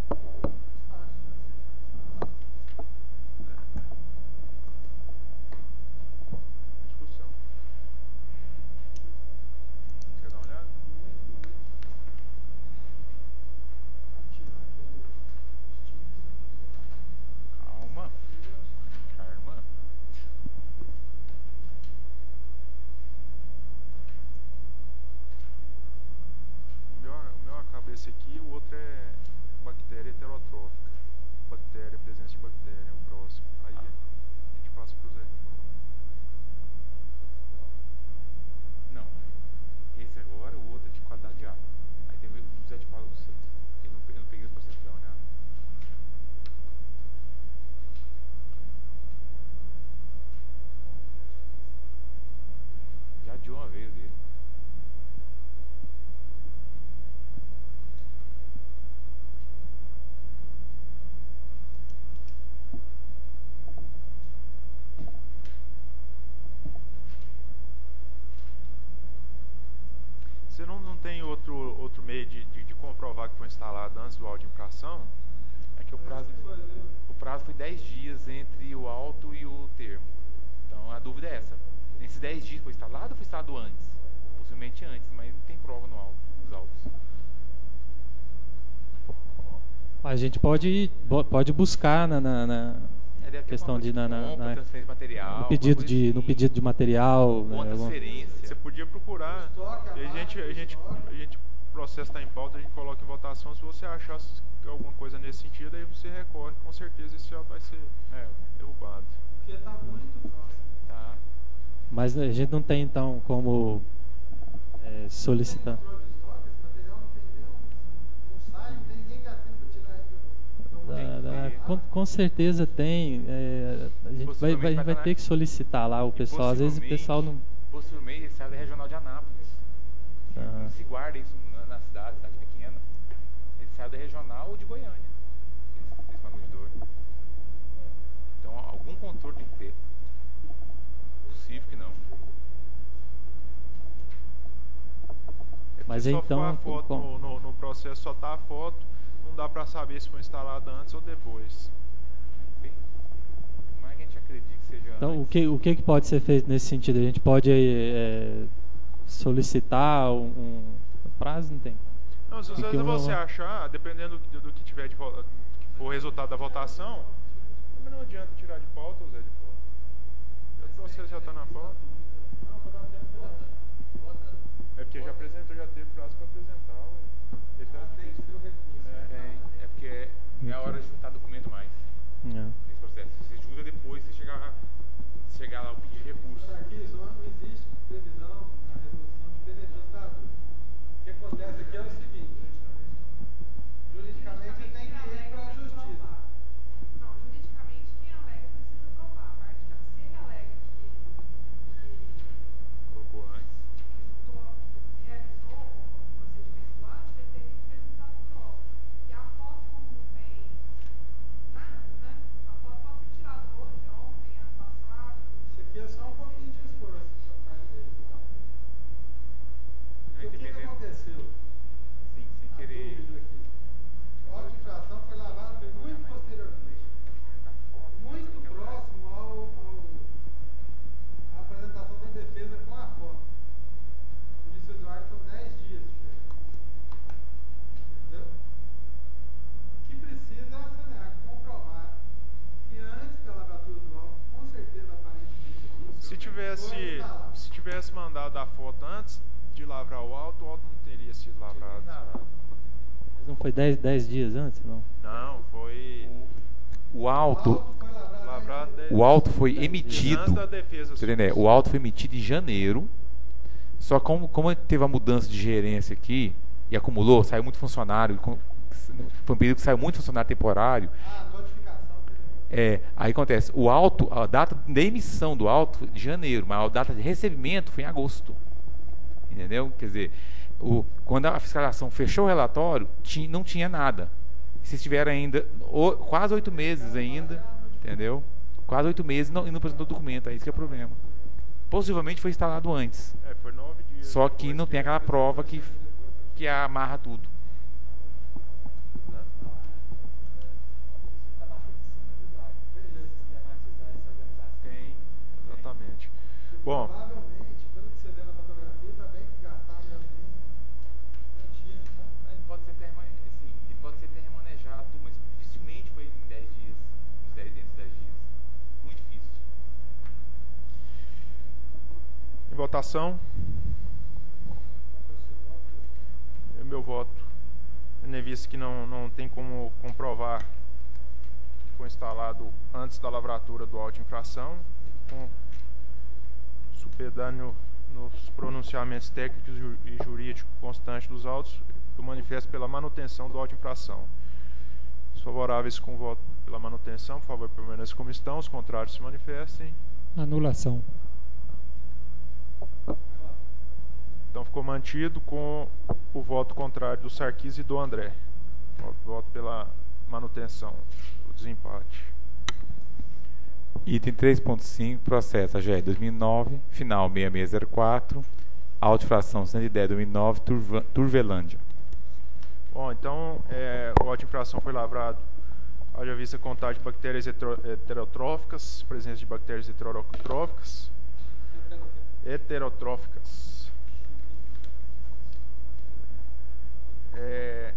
Esse aqui, o outro é bactéria heterotrófica. Bactéria, presença de bactéria, é o próximo. Aí a gente passa para o Zé de Paulo. Não, esse agora, o outro é de qualidade de água. Aí tem o Zé de Paulo do C. Eu não peguei o processo de olhar. Já adiou uma vez dele. Você não tem outro meio de comprovar que foi instalado antes do auto de infração? É que o prazo foi 10 dias entre o auto e o termo. Então a dúvida é essa. Nesses 10 dias foi instalado ou foi instalado antes? Possivelmente antes, mas não tem prova nos autos. A gente pode buscar na questão de transferência de material, no pedido de material, transferência. Você podia procurar. A gente o processo está em pauta, a gente coloca em votação. Se você achar alguma coisa nesse sentido, aí você recorre. Com certeza esse auto vai ser derrubado. Porque está muito próximo. Tá. Mas a gente não tem então como solicitar. Com certeza tem. A gente vai ter que solicitar lá o pessoal. Às vezes o pessoal não. Possivelmente esse é regional de Anápolis. Não se guarda isso na cidade pequena. Ele saiu da regional ou de Goiânia. Esse macromedidor. Então algum controle tem que ter. Possível que não. Mas então. A foto no processo só tá a foto. Não dá para saber se foi instalado antes ou depois. Como é que a gente acredita que seja então, antes? O que pode ser feito nesse sentido? A gente pode solicitar um prazo? Não tem. Não, se você achar, dependendo do que tiver que for o resultado da votação, também não adianta tirar de pauta, Zé de Paulo. O processo já está na pauta. É porque já apresenta, já teve prazo para apresentar. Ele tem que ser o recurso. É porque é a hora de juntar documento mais. Nesse processo. Você junta depois, você chegar lá o pedir recurso. Aqui não existe previsão na resolução de benefício da dúvida. O que acontece aqui é o seguinte: juridicamente você tem que ir para a justiça. Não, juridicamente quem alega precisa provar. A parte que se ele alega Colocou antes. realizou o procedimento antes, ele teria que apresentar a prova. E a foto, como não tem nada, né? A foto pode ser tirada hoje, ontem, ano passado. Isso aqui é só um pouquinho de esforço da parte dele. O que aconteceu? Sim, sem A querer. dúvida aqui. A auto-infração foi lavada muito posteriormente. Muito próximo à apresentação da defesa com a foto. Como disse o Eduardo, são 10 dias de diferença. Entendeu? O que precisa é a SANEAC comprovar que antes da lavratura do auto, com certeza, aparentemente, Se tivesse mandado a foto antes de lavrar o auto não teria sido lavrado. Mas não foi 10 dias antes, não? Não, foi O auto lavrado 10 O auto foi antes emitido. da defesa. O auto foi emitido em janeiro. Só como teve a mudança de gerência aqui e acumulou, saiu muito funcionário. Foi um período que saiu muito funcionário temporário. notificação. Aí acontece, o auto, a data de emissão do auto foi de janeiro, mas a data de recebimento foi em agosto. Entendeu? Quer dizer, quando a fiscalização fechou o relatório, não tinha nada. Se tiver ainda quase 8 meses ainda, entendeu? Quase 8 meses e não apresentou o documento, é isso que é o problema. Possivelmente foi instalado antes. Foi 9 dias. Só que não tem aquela prova que amarra tudo. Tem, exatamente. Bom, Provavelmente, pelo que você vê na fotografia, está bem desgastado, já bem antigo, tá? Ele pode ser terremanejado, mas dificilmente foi em 10 dias. Dentro dos 10 dias. Muito difícil. em votação. Meu voto. Tendo em vista que não tem como comprovar que foi instalado antes da lavratura do auto de infração, com supedâneo nos pronunciamentos técnicos e jurídicos constantes dos autos, eu manifesto pela manutenção do auto de infração. Os favoráveis com voto pela manutenção, por favor, permaneçam como estão. Os contrários se manifestem. Anulação. Então ficou mantido com o voto contrário do Sarquis e do André. Voto pela manutenção do desempate. Item 3.5, processo AGR 2009, final 6604, auto-infração 110/2009, Turvelândia. Bom, então o auto de infração foi lavrado, haja vista contagem de bactérias heterotróficas, presença de bactérias heterotróficas.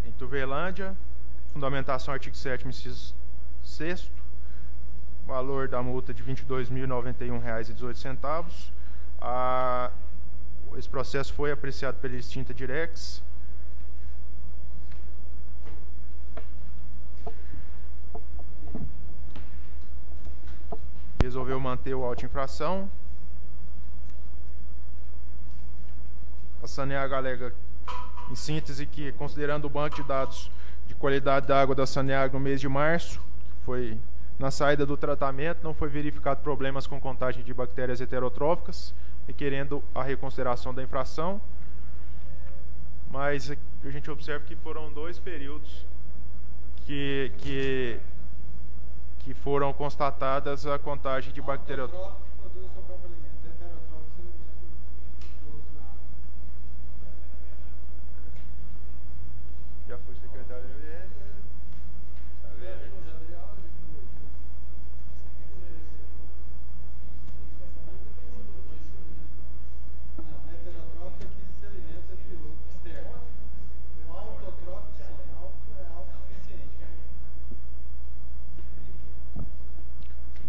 Em Turvelândia, fundamentação artigo 7º, inciso 6º, valor da multa de R$ 22.091,18. Esse processo foi apreciado pela extinta Direx. Resolveu manter o auto de infração. A Saneago alega, em síntese, que considerando o banco de dados de qualidade da água da Saneago no mês de março, foi na saída do tratamento, não foi verificado problemas com contagem de bactérias heterotróficas, requerendo a reconsideração da infração. Mas a gente observa que foram 2 períodos que foram constatadas a contagem de bactérias. Já foi secretário de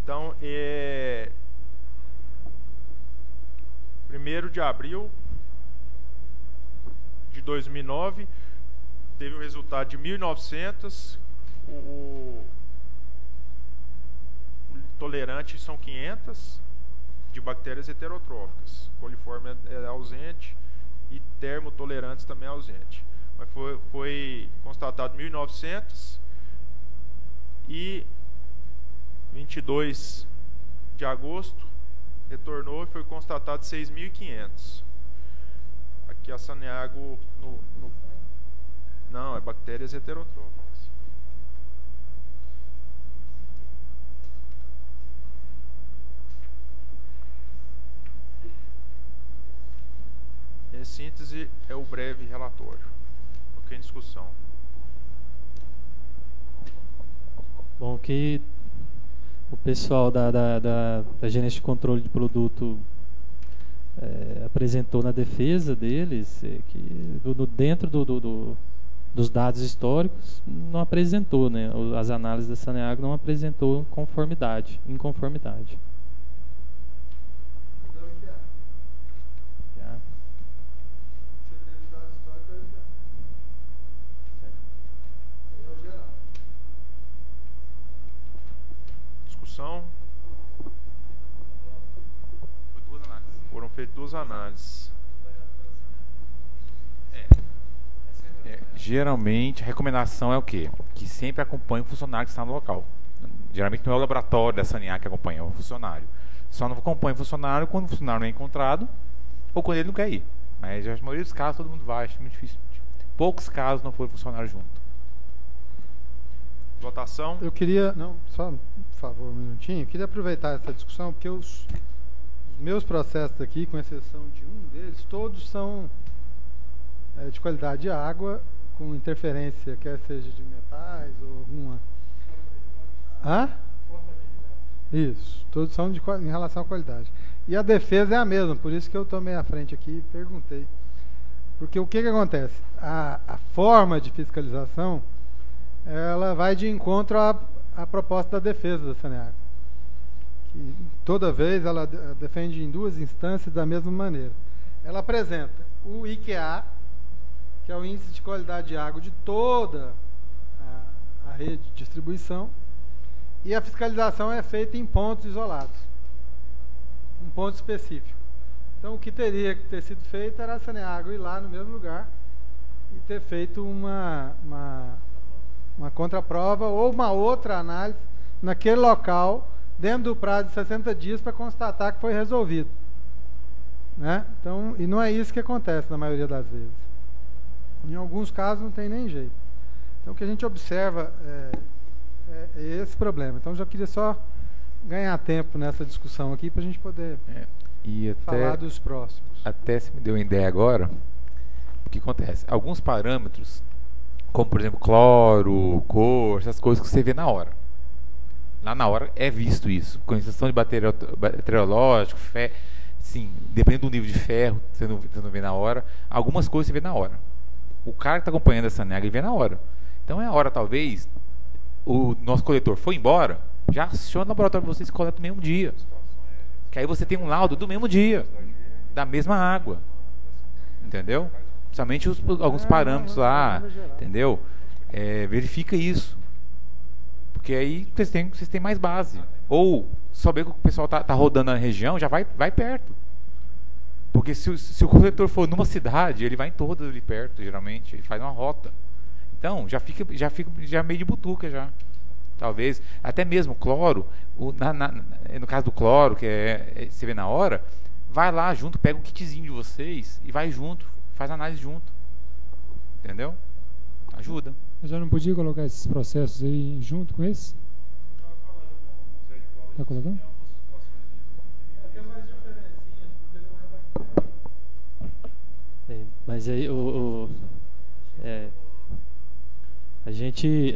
Então, 1º de abril, de 2009 teve um resultado de 1.900, o tolerante são 500 de bactérias heterotróficas, coliforme é ausente e termotolerantes também é ausente. Mas foi constatado 1.900 e 22 de agosto retornou e foi constatado 6.500. Aqui a Saneago não, é bactérias heterotróficas. Em síntese, é o breve relatório. Ok, em discussão. Bom, que o pessoal da gerência de controle de produto apresentou na defesa deles, que dentro dos dados históricos não apresentou, né? As análises da Saneago não apresentou inconformidade. Discussão. Foram feitas 2 análises. Geralmente a recomendação é o quê? Que sempre acompanhe o funcionário que está no local. Geralmente não é o laboratório da Saneago que acompanha, é o funcionário. Só não acompanha o funcionário quando o funcionário não é encontrado ou quando ele não quer ir. Mas na maioria dos casos todo mundo vai, acho muito difícil. Poucos casos não foi o funcionário junto. Votação. Eu queria, só, por favor, um minutinho. Eu queria aproveitar essa discussão, porque os meus processos aqui, com exceção de um deles, todos são de qualidade de água, com interferência, quer seja de metais ou alguma... Isso, todos são em relação à qualidade. E a defesa é a mesma, por isso que eu tomei a frente aqui e perguntei. Porque o que acontece? A forma de fiscalização, ela vai de encontro à proposta da defesa da Saneago. Que toda vez ela defende em 2 instâncias da mesma maneira. Ela apresenta o IQA, que é o índice de qualidade de água de toda a rede de distribuição, e a fiscalização é feita em pontos isolados, um ponto específico. Então, o que teria que ter sido feito era a Saneago ir lá no mesmo lugar e ter feito uma contraprova ou uma outra análise naquele local, dentro do prazo de 60 dias, para constatar que foi resolvido. Né? Então, e não é isso que acontece na maioria das vezes. Em alguns casos não tem nem jeito. Então o que a gente observa é esse problema. Então já queria só ganhar tempo nessa discussão aqui para a gente poder falar dos próximos. Até se me deu uma ideia agora, o que acontece? Alguns parâmetros, como por exemplo cloro, cor, essas coisas que você vê na hora. Lá na hora é visto isso. Concentração de bacteriológico, sim, dependendo do nível de ferro, você não vê na hora. Algumas coisas você vê na hora. O cara que está acompanhando essa Saneago, ele vê na hora. Então é a hora, talvez, o nosso coletor foi embora, já aciona o laboratório de vocês e coleta no mesmo dia. Que aí você tem um laudo do mesmo dia, da mesma água. Entendeu? Principalmente alguns parâmetros lá, entendeu? Verifica isso. Porque aí vocês têm mais base. Ou saber que o pessoal tá rodando na região, já vai perto. Porque se o coletor for numa cidade, ele vai em todas ali perto, geralmente, ele faz uma rota. Então, já fica meio de butuca já. Talvez, até mesmo cloro, no caso do cloro, que você vê na hora, vai lá junto, pega um kitzinho de vocês e vai junto, faz análise junto. Entendeu? Ajuda. Eu já não podia colocar esses processos aí junto com esse? Está colocando? Mas aí a gente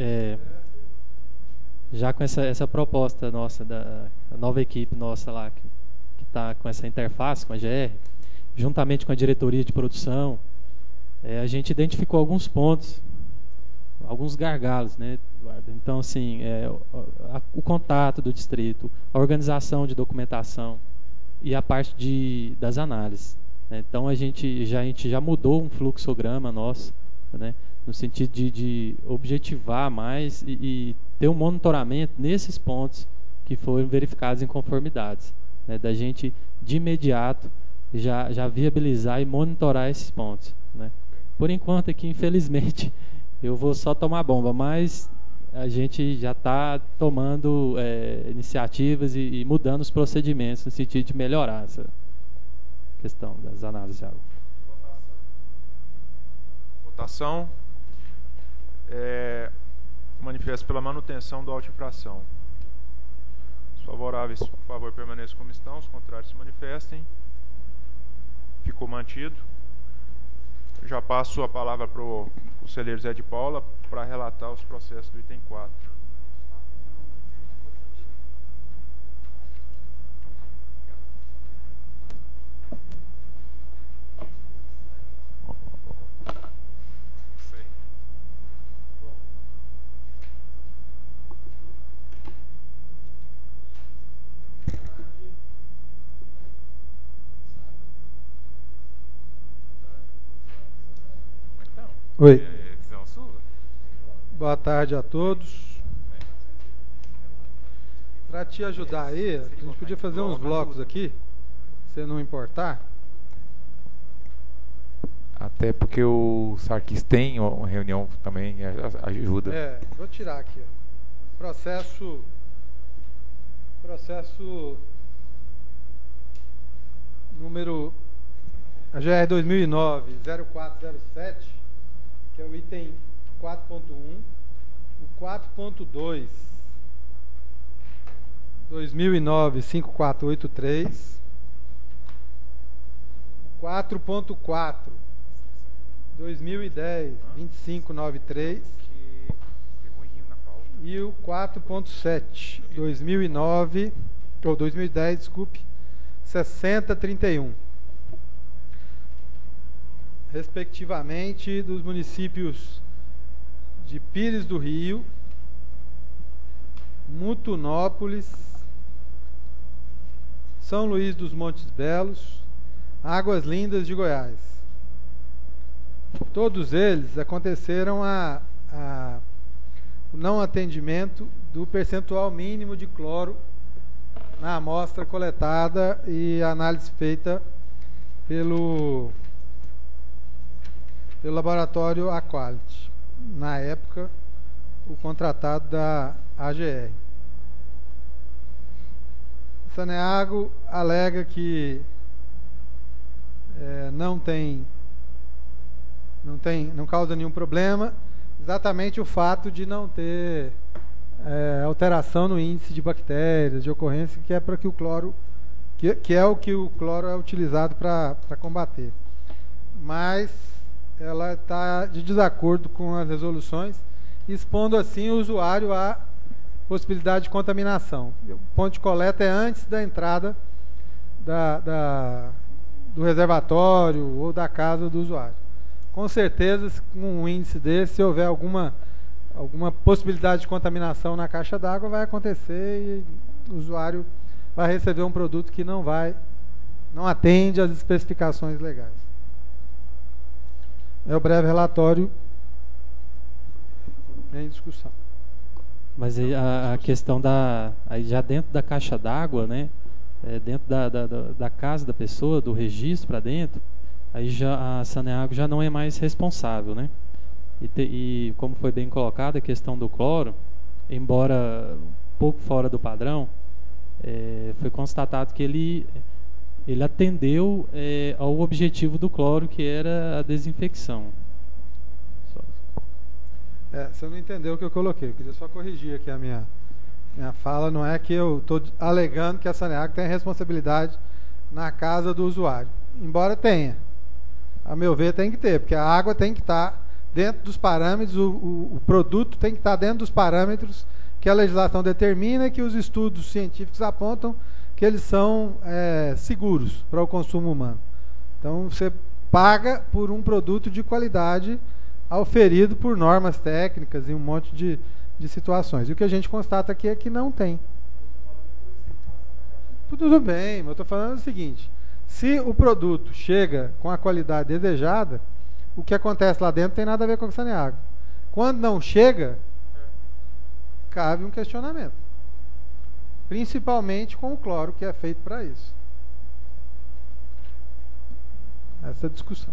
já com essa proposta nossa da nova equipe nossa lá que está com essa interface com a GR, juntamente com a diretoria de produção, a gente identificou alguns pontos, alguns gargalos, né, Eduardo? Então, assim, o contato do distrito, a organização de documentação e a parte das análises. né? Então a gente já mudou um fluxograma nosso, né? No sentido de objetivar mais e ter um monitoramento nesses pontos que foram verificados em conformidades, né? Da gente de imediato já viabilizar e monitorar esses pontos, né? Por enquanto aqui, infelizmente, eu vou só tomar bomba, mas a gente já está tomando iniciativas e mudando os procedimentos no sentido de melhorar essa questão das análises de água. Votação. Manifesto pela manutenção da autoinfração. Os favoráveis, por favor, permaneçam como estão. Os contrários se manifestem. Ficou mantido. Eu já passo a palavra para o conselheiro Zé de Paula para relatar os processos do item 4. Oi. Boa tarde a todos. Para te ajudar aí, a gente podia fazer uns blocos aqui, se não importar. Até porque o Sarkis tem uma reunião também, ajuda. Vou tirar aqui. Ó. Processo número GR 2009-0407, que é o item 4.1, o 4.2, 2009-5483, o 4.4, 2010-2593 e o 4.7, 2010, desculpe, 6031. Respectivamente dos municípios de Pires do Rio, Mutunópolis, São Luís dos Montes Belos, Águas Lindas de Goiás. Todos eles aconteceram o não atendimento do percentual mínimo de cloro na amostra coletada e a análise feita pelo laboratório Aquality, na época o contratado da AGR. Saneago alega que não causa nenhum problema, exatamente o fato de não ter alteração no índice de bactérias, de ocorrência, que é para que o cloro, que é o que o cloro é utilizado para combater. Mas ela está de desacordo com as resoluções, expondo assim o usuário à possibilidade de contaminação. O ponto de coleta é antes da entrada do reservatório ou da casa do usuário. Com certeza, com um índice desse, se houver alguma possibilidade de contaminação na caixa d'água, vai acontecer e o usuário vai receber um produto que não atende às especificações legais. É o breve relatório em discussão. Mas a questão aí já dentro da caixa d'água, né, dentro da casa da pessoa, do registro para dentro, aí já a Saneago já não é mais responsável, né? E como foi bem colocado, a questão do cloro, embora um pouco fora do padrão, foi constatado que ele atendeu ao objetivo do cloro, que era a desinfecção. Você não entendeu o que eu coloquei, eu queria só corrigir aqui a minha fala. Não é que eu estou alegando que a Saneago tem responsabilidade na casa do usuário, embora tenha. A meu ver tem que ter, porque a água tem que estar dentro dos parâmetros, o produto tem que estar dentro dos parâmetros que a legislação determina e que os estudos científicos apontam que eles são seguros para o consumo humano. Então você paga por um produto de qualidade auferido por normas técnicas e um monte de situações. E o que a gente constata aqui é que não tem. Tudo bem, mas eu estou falando o seguinte: Se o produto chega com a qualidade desejada, o que acontece lá dentro não tem nada a ver com a Saneago. Quando não chega, cabe um questionamento. Principalmente com o cloro, que é feito para isso. Essa é a discussão.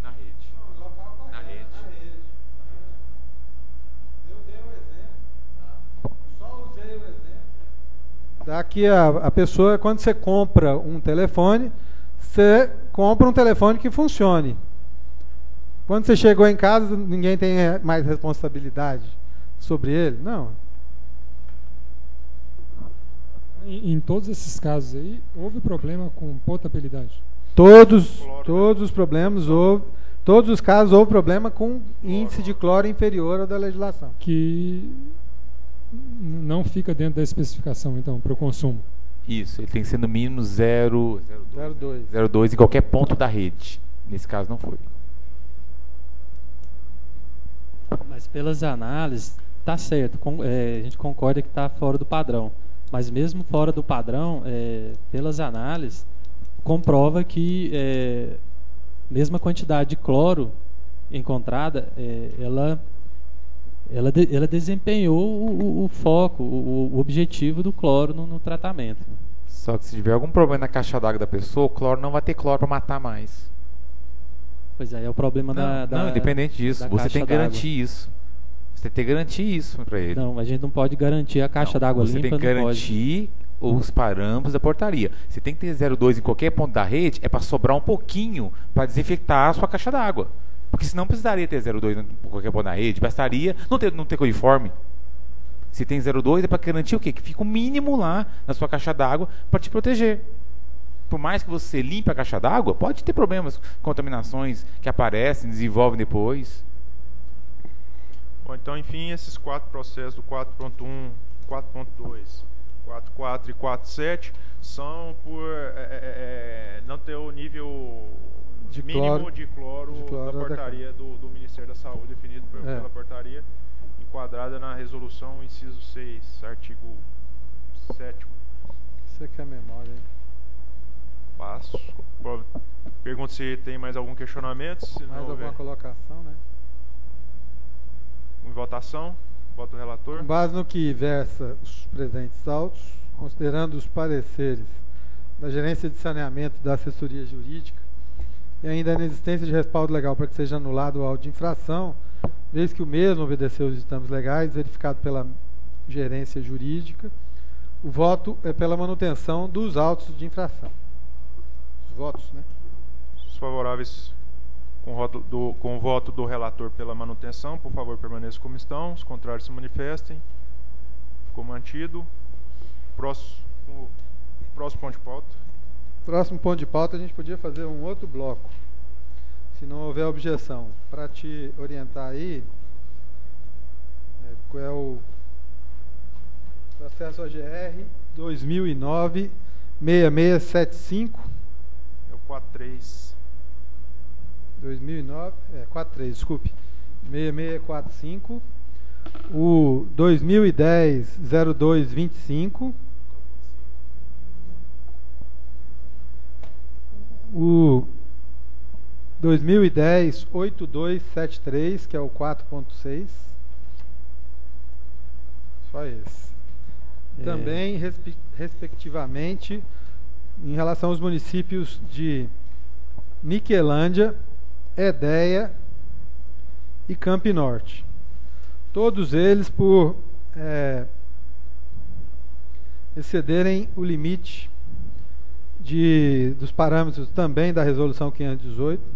Na rede. Não, local correto, Na rede. na rede. Eu dei o exemplo. Eu só usei o exemplo. Daqui a pessoa, quando você compra um telefone, você compra um telefone que funcione. Quando você chegou em casa, ninguém tem mais responsabilidade sobre ele? Não. Em todos esses casos aí, houve problema com potabilidade? Todos os problemas houve, todos os casos houve problema com índice de cloro inferior ao da legislação. Que não fica dentro da especificação, então, para o consumo. Isso, ele tem que ser no mínimo 0,2 em qualquer ponto da rede. Nesse caso não foi. Mas pelas análises, tá certo. A gente concorda que está fora do padrão. Mas mesmo fora do padrão, pelas análises, comprova que mesma quantidade de cloro encontrada, ela desempenhou o foco, o objetivo do cloro no tratamento. Só que se tiver algum problema na caixa d'água da pessoa, o cloro não vai ter cloro para matar mais. Pois é o problema não, independente disso, você tem que garantir isso. Você tem que garantir isso para ele. Não, a gente não pode garantir a caixa d'água limpa. Você tem que garantir os parâmetros da portaria. Você tem que ter 0,2 em qualquer ponto da rede, é para sobrar um pouquinho para desinfectar a sua caixa d'água. Porque senão precisaria ter 0,2 em qualquer ponto da rede, bastaria não ter coliforme. Se tem 0,2 é para garantir o quê? Que fica o mínimo lá na sua caixa d'água para te proteger. Por mais que você limpe a caixa d'água, pode ter problemas, contaminações que aparecem, desenvolvem depois. Bom, então, enfim, esses 4 processos do 4.1, 4.2, 4.4 e 4.7 são por não ter o nível de mínimo de cloro da portaria do Ministério da Saúde, definido pela portaria, enquadrada na resolução inciso 6, artigo 7º. Você quer memória, hein? Passo. Pergunto se tem mais algum questionamento. Se mais alguma colocação, né? Em votação, voto do relator. Com base no que versa os presentes autos, considerando os pareceres da Gerência de Saneamento e da Assessoria Jurídica, e ainda a inexistência de respaldo legal para que seja anulado o auto de infração, vez que o mesmo obedeceu os ditames legais, verificado pela Gerência Jurídica, o voto é pela manutenção dos autos de infração. Os votos, né? Os favoráveis com o voto do relator pela manutenção, por favor, permaneçam como estão. Os contrários se manifestem. Ficou mantido. Próximo ponto de pauta. Próximo ponto de pauta, a gente podia fazer um outro bloco, se não houver objeção. Para te orientar aí, qual é o processo AGR 2009-6675. É o 43. 2009, 43, desculpe. 6645. O 2010-0225. O 2010-8273, que é o 4.6. Só esse. Também, respectivamente, em relação aos municípios de Niquelândia, Edéia e Campo Norte. Todos eles por excederem o limite dos parâmetros também da Resolução 518 do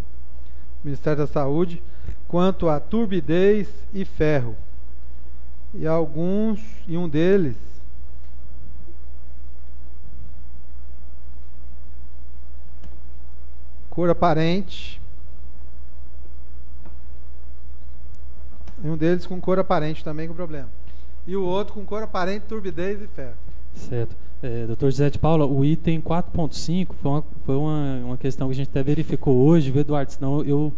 Ministério da Saúde, quanto a turbidez e ferro. E um deles cor aparente, e um deles com cor aparente também com problema. E o outro com cor aparente, turbidez e ferro. Certo. Dr. José de Paula, o item 4.5 foi uma questão que a gente até verificou hoje, viu, Eduardo? Senão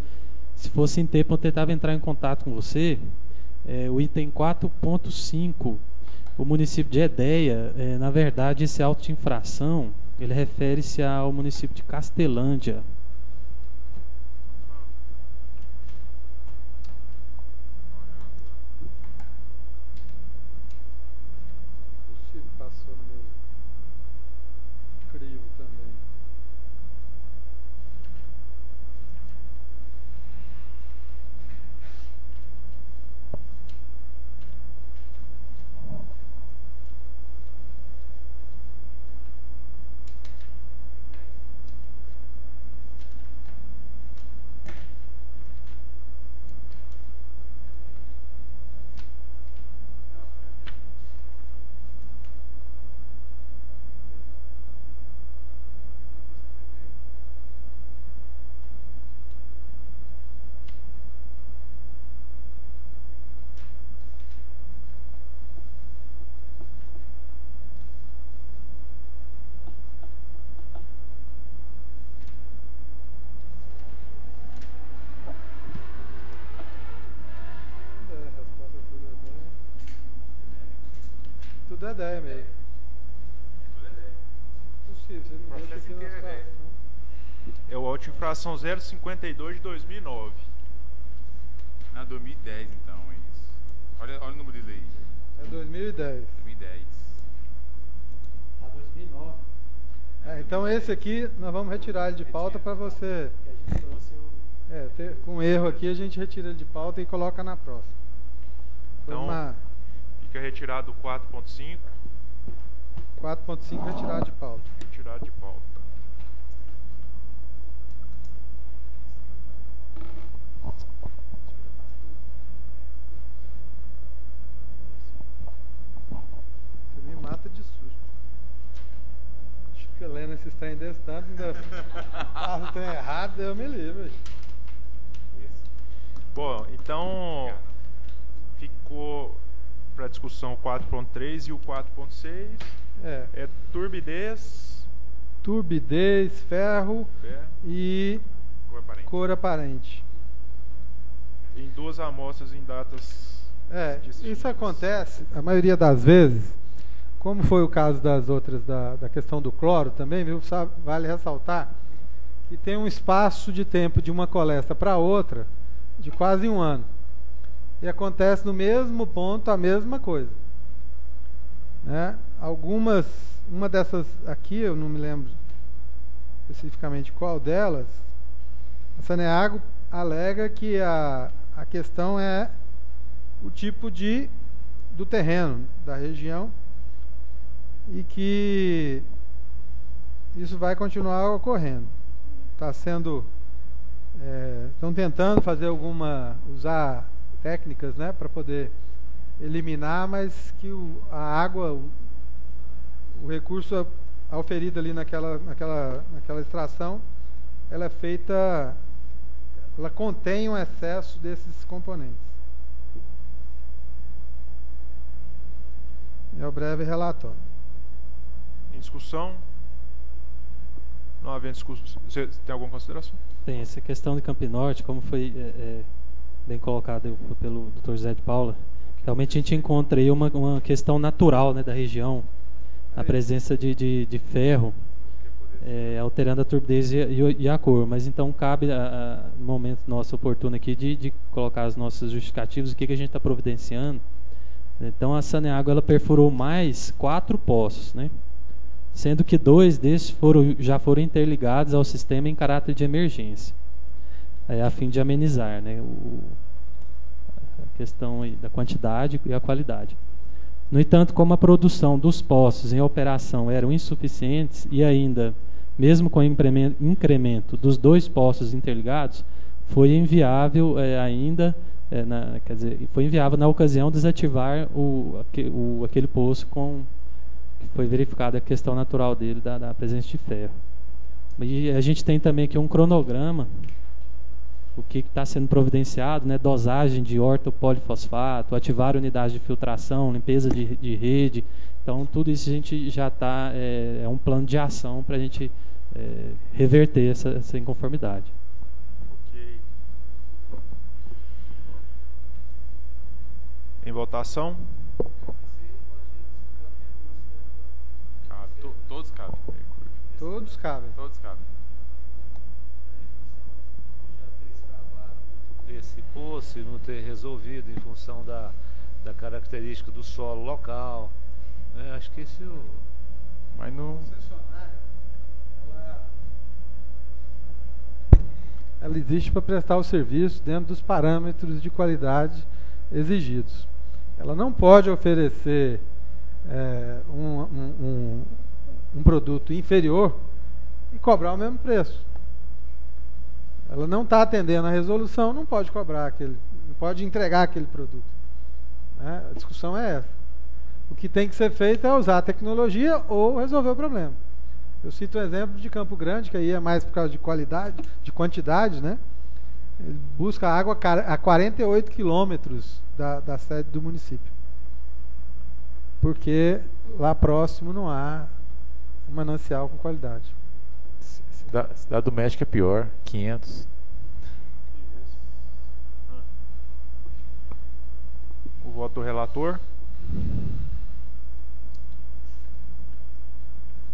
se fosse em tempo, eu tentava entrar em contato com você. O item 4.5 O município de Edéia, na verdade, esse auto de infração, ele refere-se ao município de Castelândia. Passou no meu crivo também. Tudo é ideia mesmo. Tudo é ideia. Possível, você não deixa aqui na situação. É o auto de infração 052 de 2009. Na 2010, então, é isso. Olha o número dele aí. É 2010. 2010. Tá 2009. Então esse aqui nós vamos retirar ele de pauta para você. Que a gente trouxe Com erro aqui a gente retira ele de pauta e coloca na próxima. Então, fica retirado o 4.5. 4.5 retirado de pauta. Retirado de pauta. Você me mata de susto. Fica lendo esses trem desse tanto, ainda passa o trem errado, Deus me livre. Bom, então ficou para discussão o 4.3 e o 4.6. É turbidez, ferro e cor aparente. Em duas amostras em datas distintas. Isso acontece, a maioria das vezes, como foi o caso das outras, da questão do cloro também, viu? Vale ressaltar que tem um espaço de tempo de uma coleta para outra de quase 1 ano. E acontece no mesmo ponto a mesma coisa. Né? Uma dessas aqui, eu não me lembro especificamente qual delas, a Saneago alega que a questão é o tipo do terreno, da região, e que isso vai continuar ocorrendo. Estão tentando usar técnicas, né, para poder eliminar, mas que a água, o recurso auferido ali naquela extração, ela é feita, ela contém um excesso desses componentes. É o breve relatório. Em discussão? Não havendo discussão. Você tem alguma consideração? Tem essa questão de Campinorte, como foi bem colocado pelo Dr. José de Paula. Realmente a gente encontra aí uma questão natural, né, da região, a presença de ferro, alterando a turbidez e a cor. Mas então cabe, no momento nosso oportuno aqui, de colocar os nossos justificativos, o que a gente está providenciando. Então a Saneago ela perfurou mais 4 poços, né? Sendo que 2 desses já foram interligados ao sistema em caráter de emergência, a fim de amenizar, né, a questão da quantidade e a qualidade. No entanto, como a produção dos poços em operação eram insuficientes e ainda, mesmo com o incremento dos 2 poços interligados, foi inviável foi inviável na ocasião desativar aquele poço que foi verificada a questão natural dele da presença de ferro. E a gente tem também aqui um cronograma, o que está sendo providenciado, né, dosagem de ortopolifosfato, ativar unidades de filtração, limpeza de rede. Então tudo isso a gente já está, é um plano de ação para a gente reverter essa inconformidade. Ok. Em votação? Todos cabem. Todos cabem. Todos cabem. Esse poço e não ter resolvido em função da característica do solo local. Acho que isso... Mas não... Ela existe para prestar o serviço dentro dos parâmetros de qualidade exigidos. Ela não pode oferecer um produto inferior e cobrar o mesmo preço. Ela não está atendendo a resolução, não pode cobrar não pode entregar aquele produto. A discussão é essa. O que tem que ser feito é usar a tecnologia ou resolver o problema. Eu cito um exemplo de Campo Grande, que aí é mais por causa de qualidade, de quantidade, né? Ele busca água a 48 quilômetros da sede do município. Porque lá próximo não há um manancial com qualidade. Cidade do México é pior, 500. O voto do relator.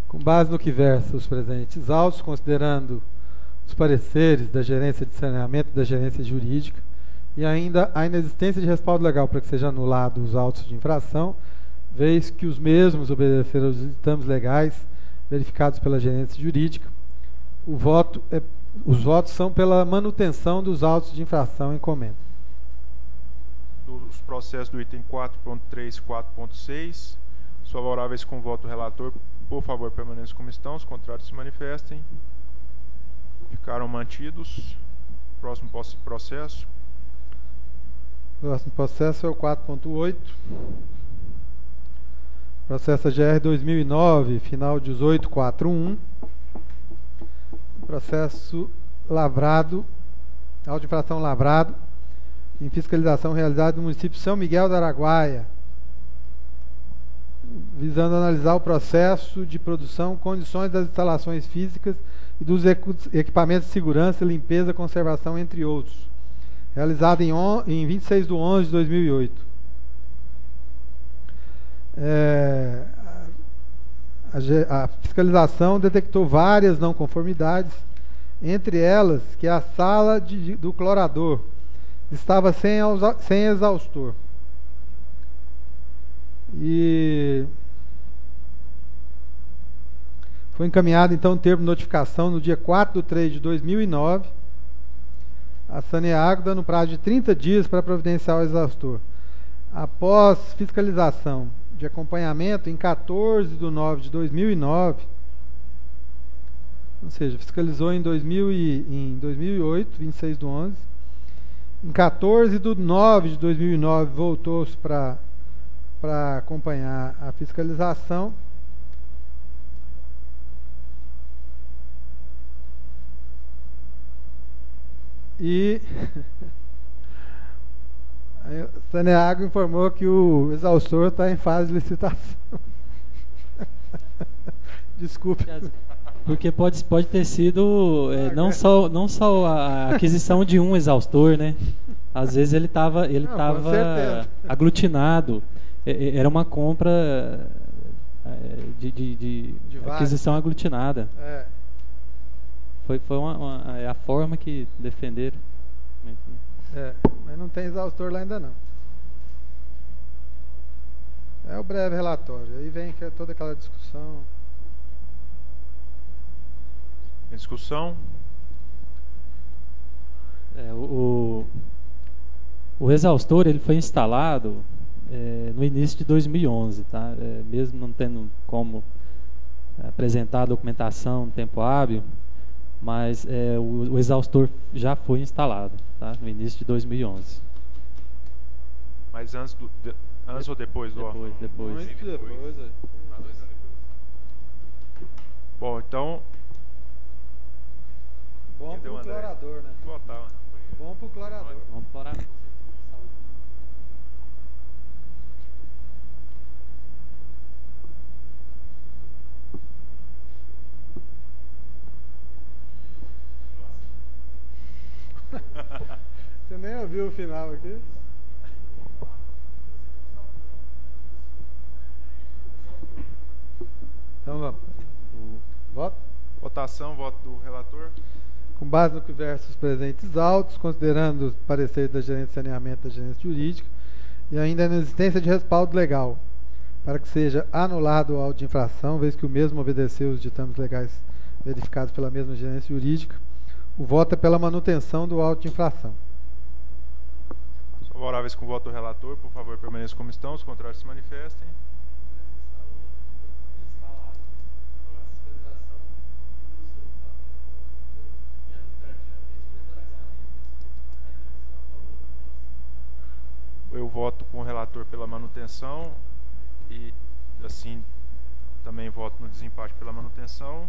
Com base no que versa os presentes autos, considerando os pareceres da gerência de saneamento e da gerência jurídica e ainda a inexistência de respaldo legal para que seja anulado os autos de infração, vez que os mesmos obedeceram aos ditames legais verificados pela gerência jurídica, os votos são pela manutenção dos autos de infração em comenda. Dos processos do item 4.3 e 4.6, os favoráveis com voto do relator, por favor, permaneçam como estão, os contrários se manifestem. Ficaram mantidos. Próximo processo. Próximo processo é o 4.8. Processo AGR 2009, final 1841. Processo lavrado, auto de infração lavrado, em fiscalização realizada no município de São Miguel do Araguaia, visando analisar o processo de produção, condições das instalações físicas e dos equipamentos de segurança, limpeza, conservação, entre outros, realizado em 26 de 11 de 2008. A fiscalização detectou várias não conformidades, entre elas que a sala do clorador estava sem exaustor. E foi encaminhado então o termo de notificação no dia 4 de 3 de 2009 a Saneago, dando prazo de 30 dias para providenciar o exaustor. Após fiscalização de acompanhamento em 14 de 9 de 2009, ou seja, fiscalizou em 2008, 26 de 11, em 14 de 9 de 2009 voltou-se para acompanhar a fiscalização. E a Saneago informou que o exaustor está em fase de licitação. Desculpe. Porque pode ter sido não só a aquisição de um exaustor, né? Às vezes ele estava aglutinado. Era uma compra de aquisição aglutinada. Foi a forma que defenderam. Mas não tem exaustor lá ainda não. É o breve relatório. Aí vem toda aquela discussão. Discussão. O exaustor ele foi instalado no início de 2011, tá? Mesmo não tendo como apresentar a documentação no tempo hábil, mas o exaustor já foi instalado, tá? No início de 2011. Mas antes ou depois do Depois. Muito depois. Bom, então. Bom pro clorador, né? Bom pro clorador. Vamos pro clorador. Você nem ouviu o final aqui? Então vamos. Votação, voto do relator. Com base no que versa os presentes autos, considerando os pareceres da gerência de saneamento e da gerência jurídica, e ainda na existência de respaldo legal, para que seja anulado o auto de infração, vez que o mesmo obedeceu os ditames legais verificados pela mesma gerência jurídica, o voto é pela manutenção do auto de infração. Favoráveis com o voto do relator, por favor, permaneçam como estão, os contrários se manifestem. Eu voto com o relator pela manutenção e, assim, também voto no desempate pela manutenção.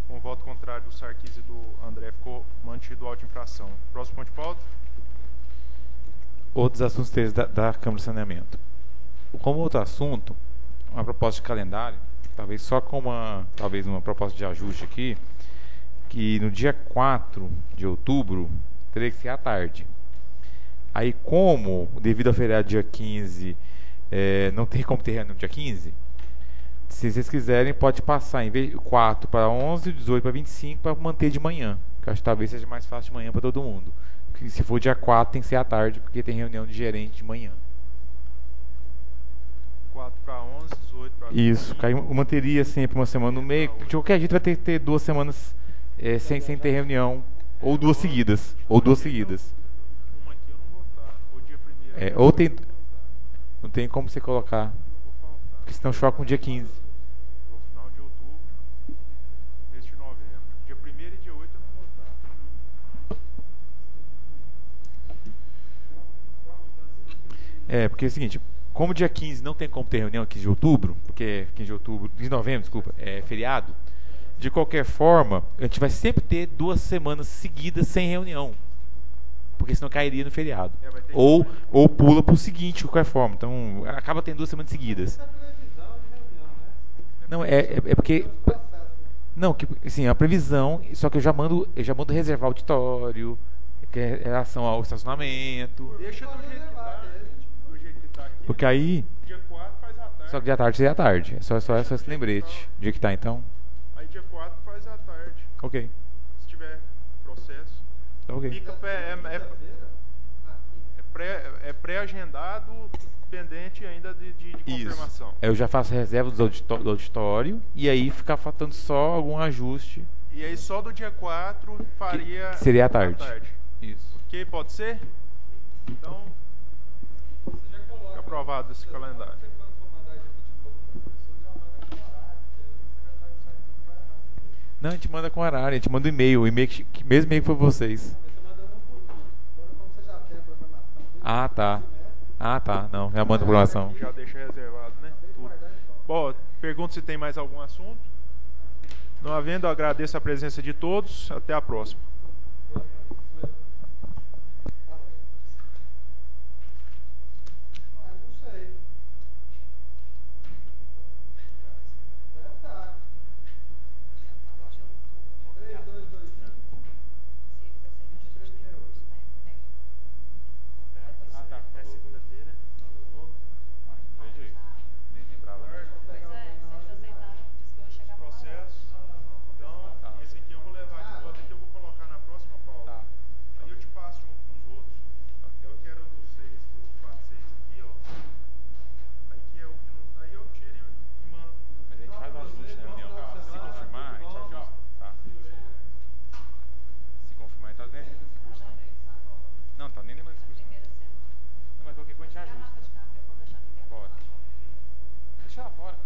Com o voto contrário do Sarquis e do André, ficou mantido o auto de infração. Próximo ponto de pauta. Outros assuntos da Câmara de Saneamento. Como outro assunto, uma proposta de calendário, talvez só com uma proposta de ajuste aqui, que no dia 4 de outubro teria que ser à tarde. Aí, como, devido ao feriado dia 15, não tem como ter reunião dia 15, se vocês quiserem, pode passar em vez de 4 para 11, 18 para 25, para manter de manhã. Que eu acho que talvez seja mais fácil de manhã para todo mundo. Porque se for dia 4, tem que ser à tarde, porque tem reunião de gerente de manhã. 4 para 11, 18 para 25. Isso, eu manteria sempre uma semana no meio. De qualquer jeito vai ter que ter 2 semanas sem ter reunião. Ou 2 seguidas. Ou 2 seguidas. Ou tem. Não tem como você colocar. Porque senão choca no dia 15. No final de outubro, mês de novembro. Dia 1º e dia 8 eu não vou estar. Porque é o seguinte, como dia 15 não tem como ter reunião, 15 de outubro, porque 15 de novembro, desculpa, é feriado. De qualquer forma, a gente vai sempre ter 2 semanas seguidas sem reunião. Porque senão cairia no feriado. Ou pula para o seguinte, de qualquer forma. Então, acaba tendo 2 semanas seguidas. Não, é porque... Não, que, assim, a previsão, só que eu já mando reservar o auditório, que é em relação ao estacionamento. Deixa do jeito que tá aqui. Porque aí... Dia 4 faz à tarde. Só que dia à tarde seria à tarde. É só esse lembrete. Do dia que tá, então. Aí dia 4 faz à tarde. Ok. Se tiver processo. Ok. Fica pré-agendado, pendente ainda de confirmação. Eu já faço reserva do auditório e aí fica faltando só algum ajuste. E aí só do dia 4 faria... Que seria à tarde. Isso. Ok, pode ser? Então, fica aprovado esse calendário. Não, a gente manda com horário, a gente manda um e-mail, mesmo e-mail que foi vocês. Ah, tá. Não, já manda a programação. Já deixa reservado, né? Tudo. Bom, pergunto se tem mais algum assunto. Não havendo, eu agradeço a presença de todos. Até a próxima. Deixa lá fora.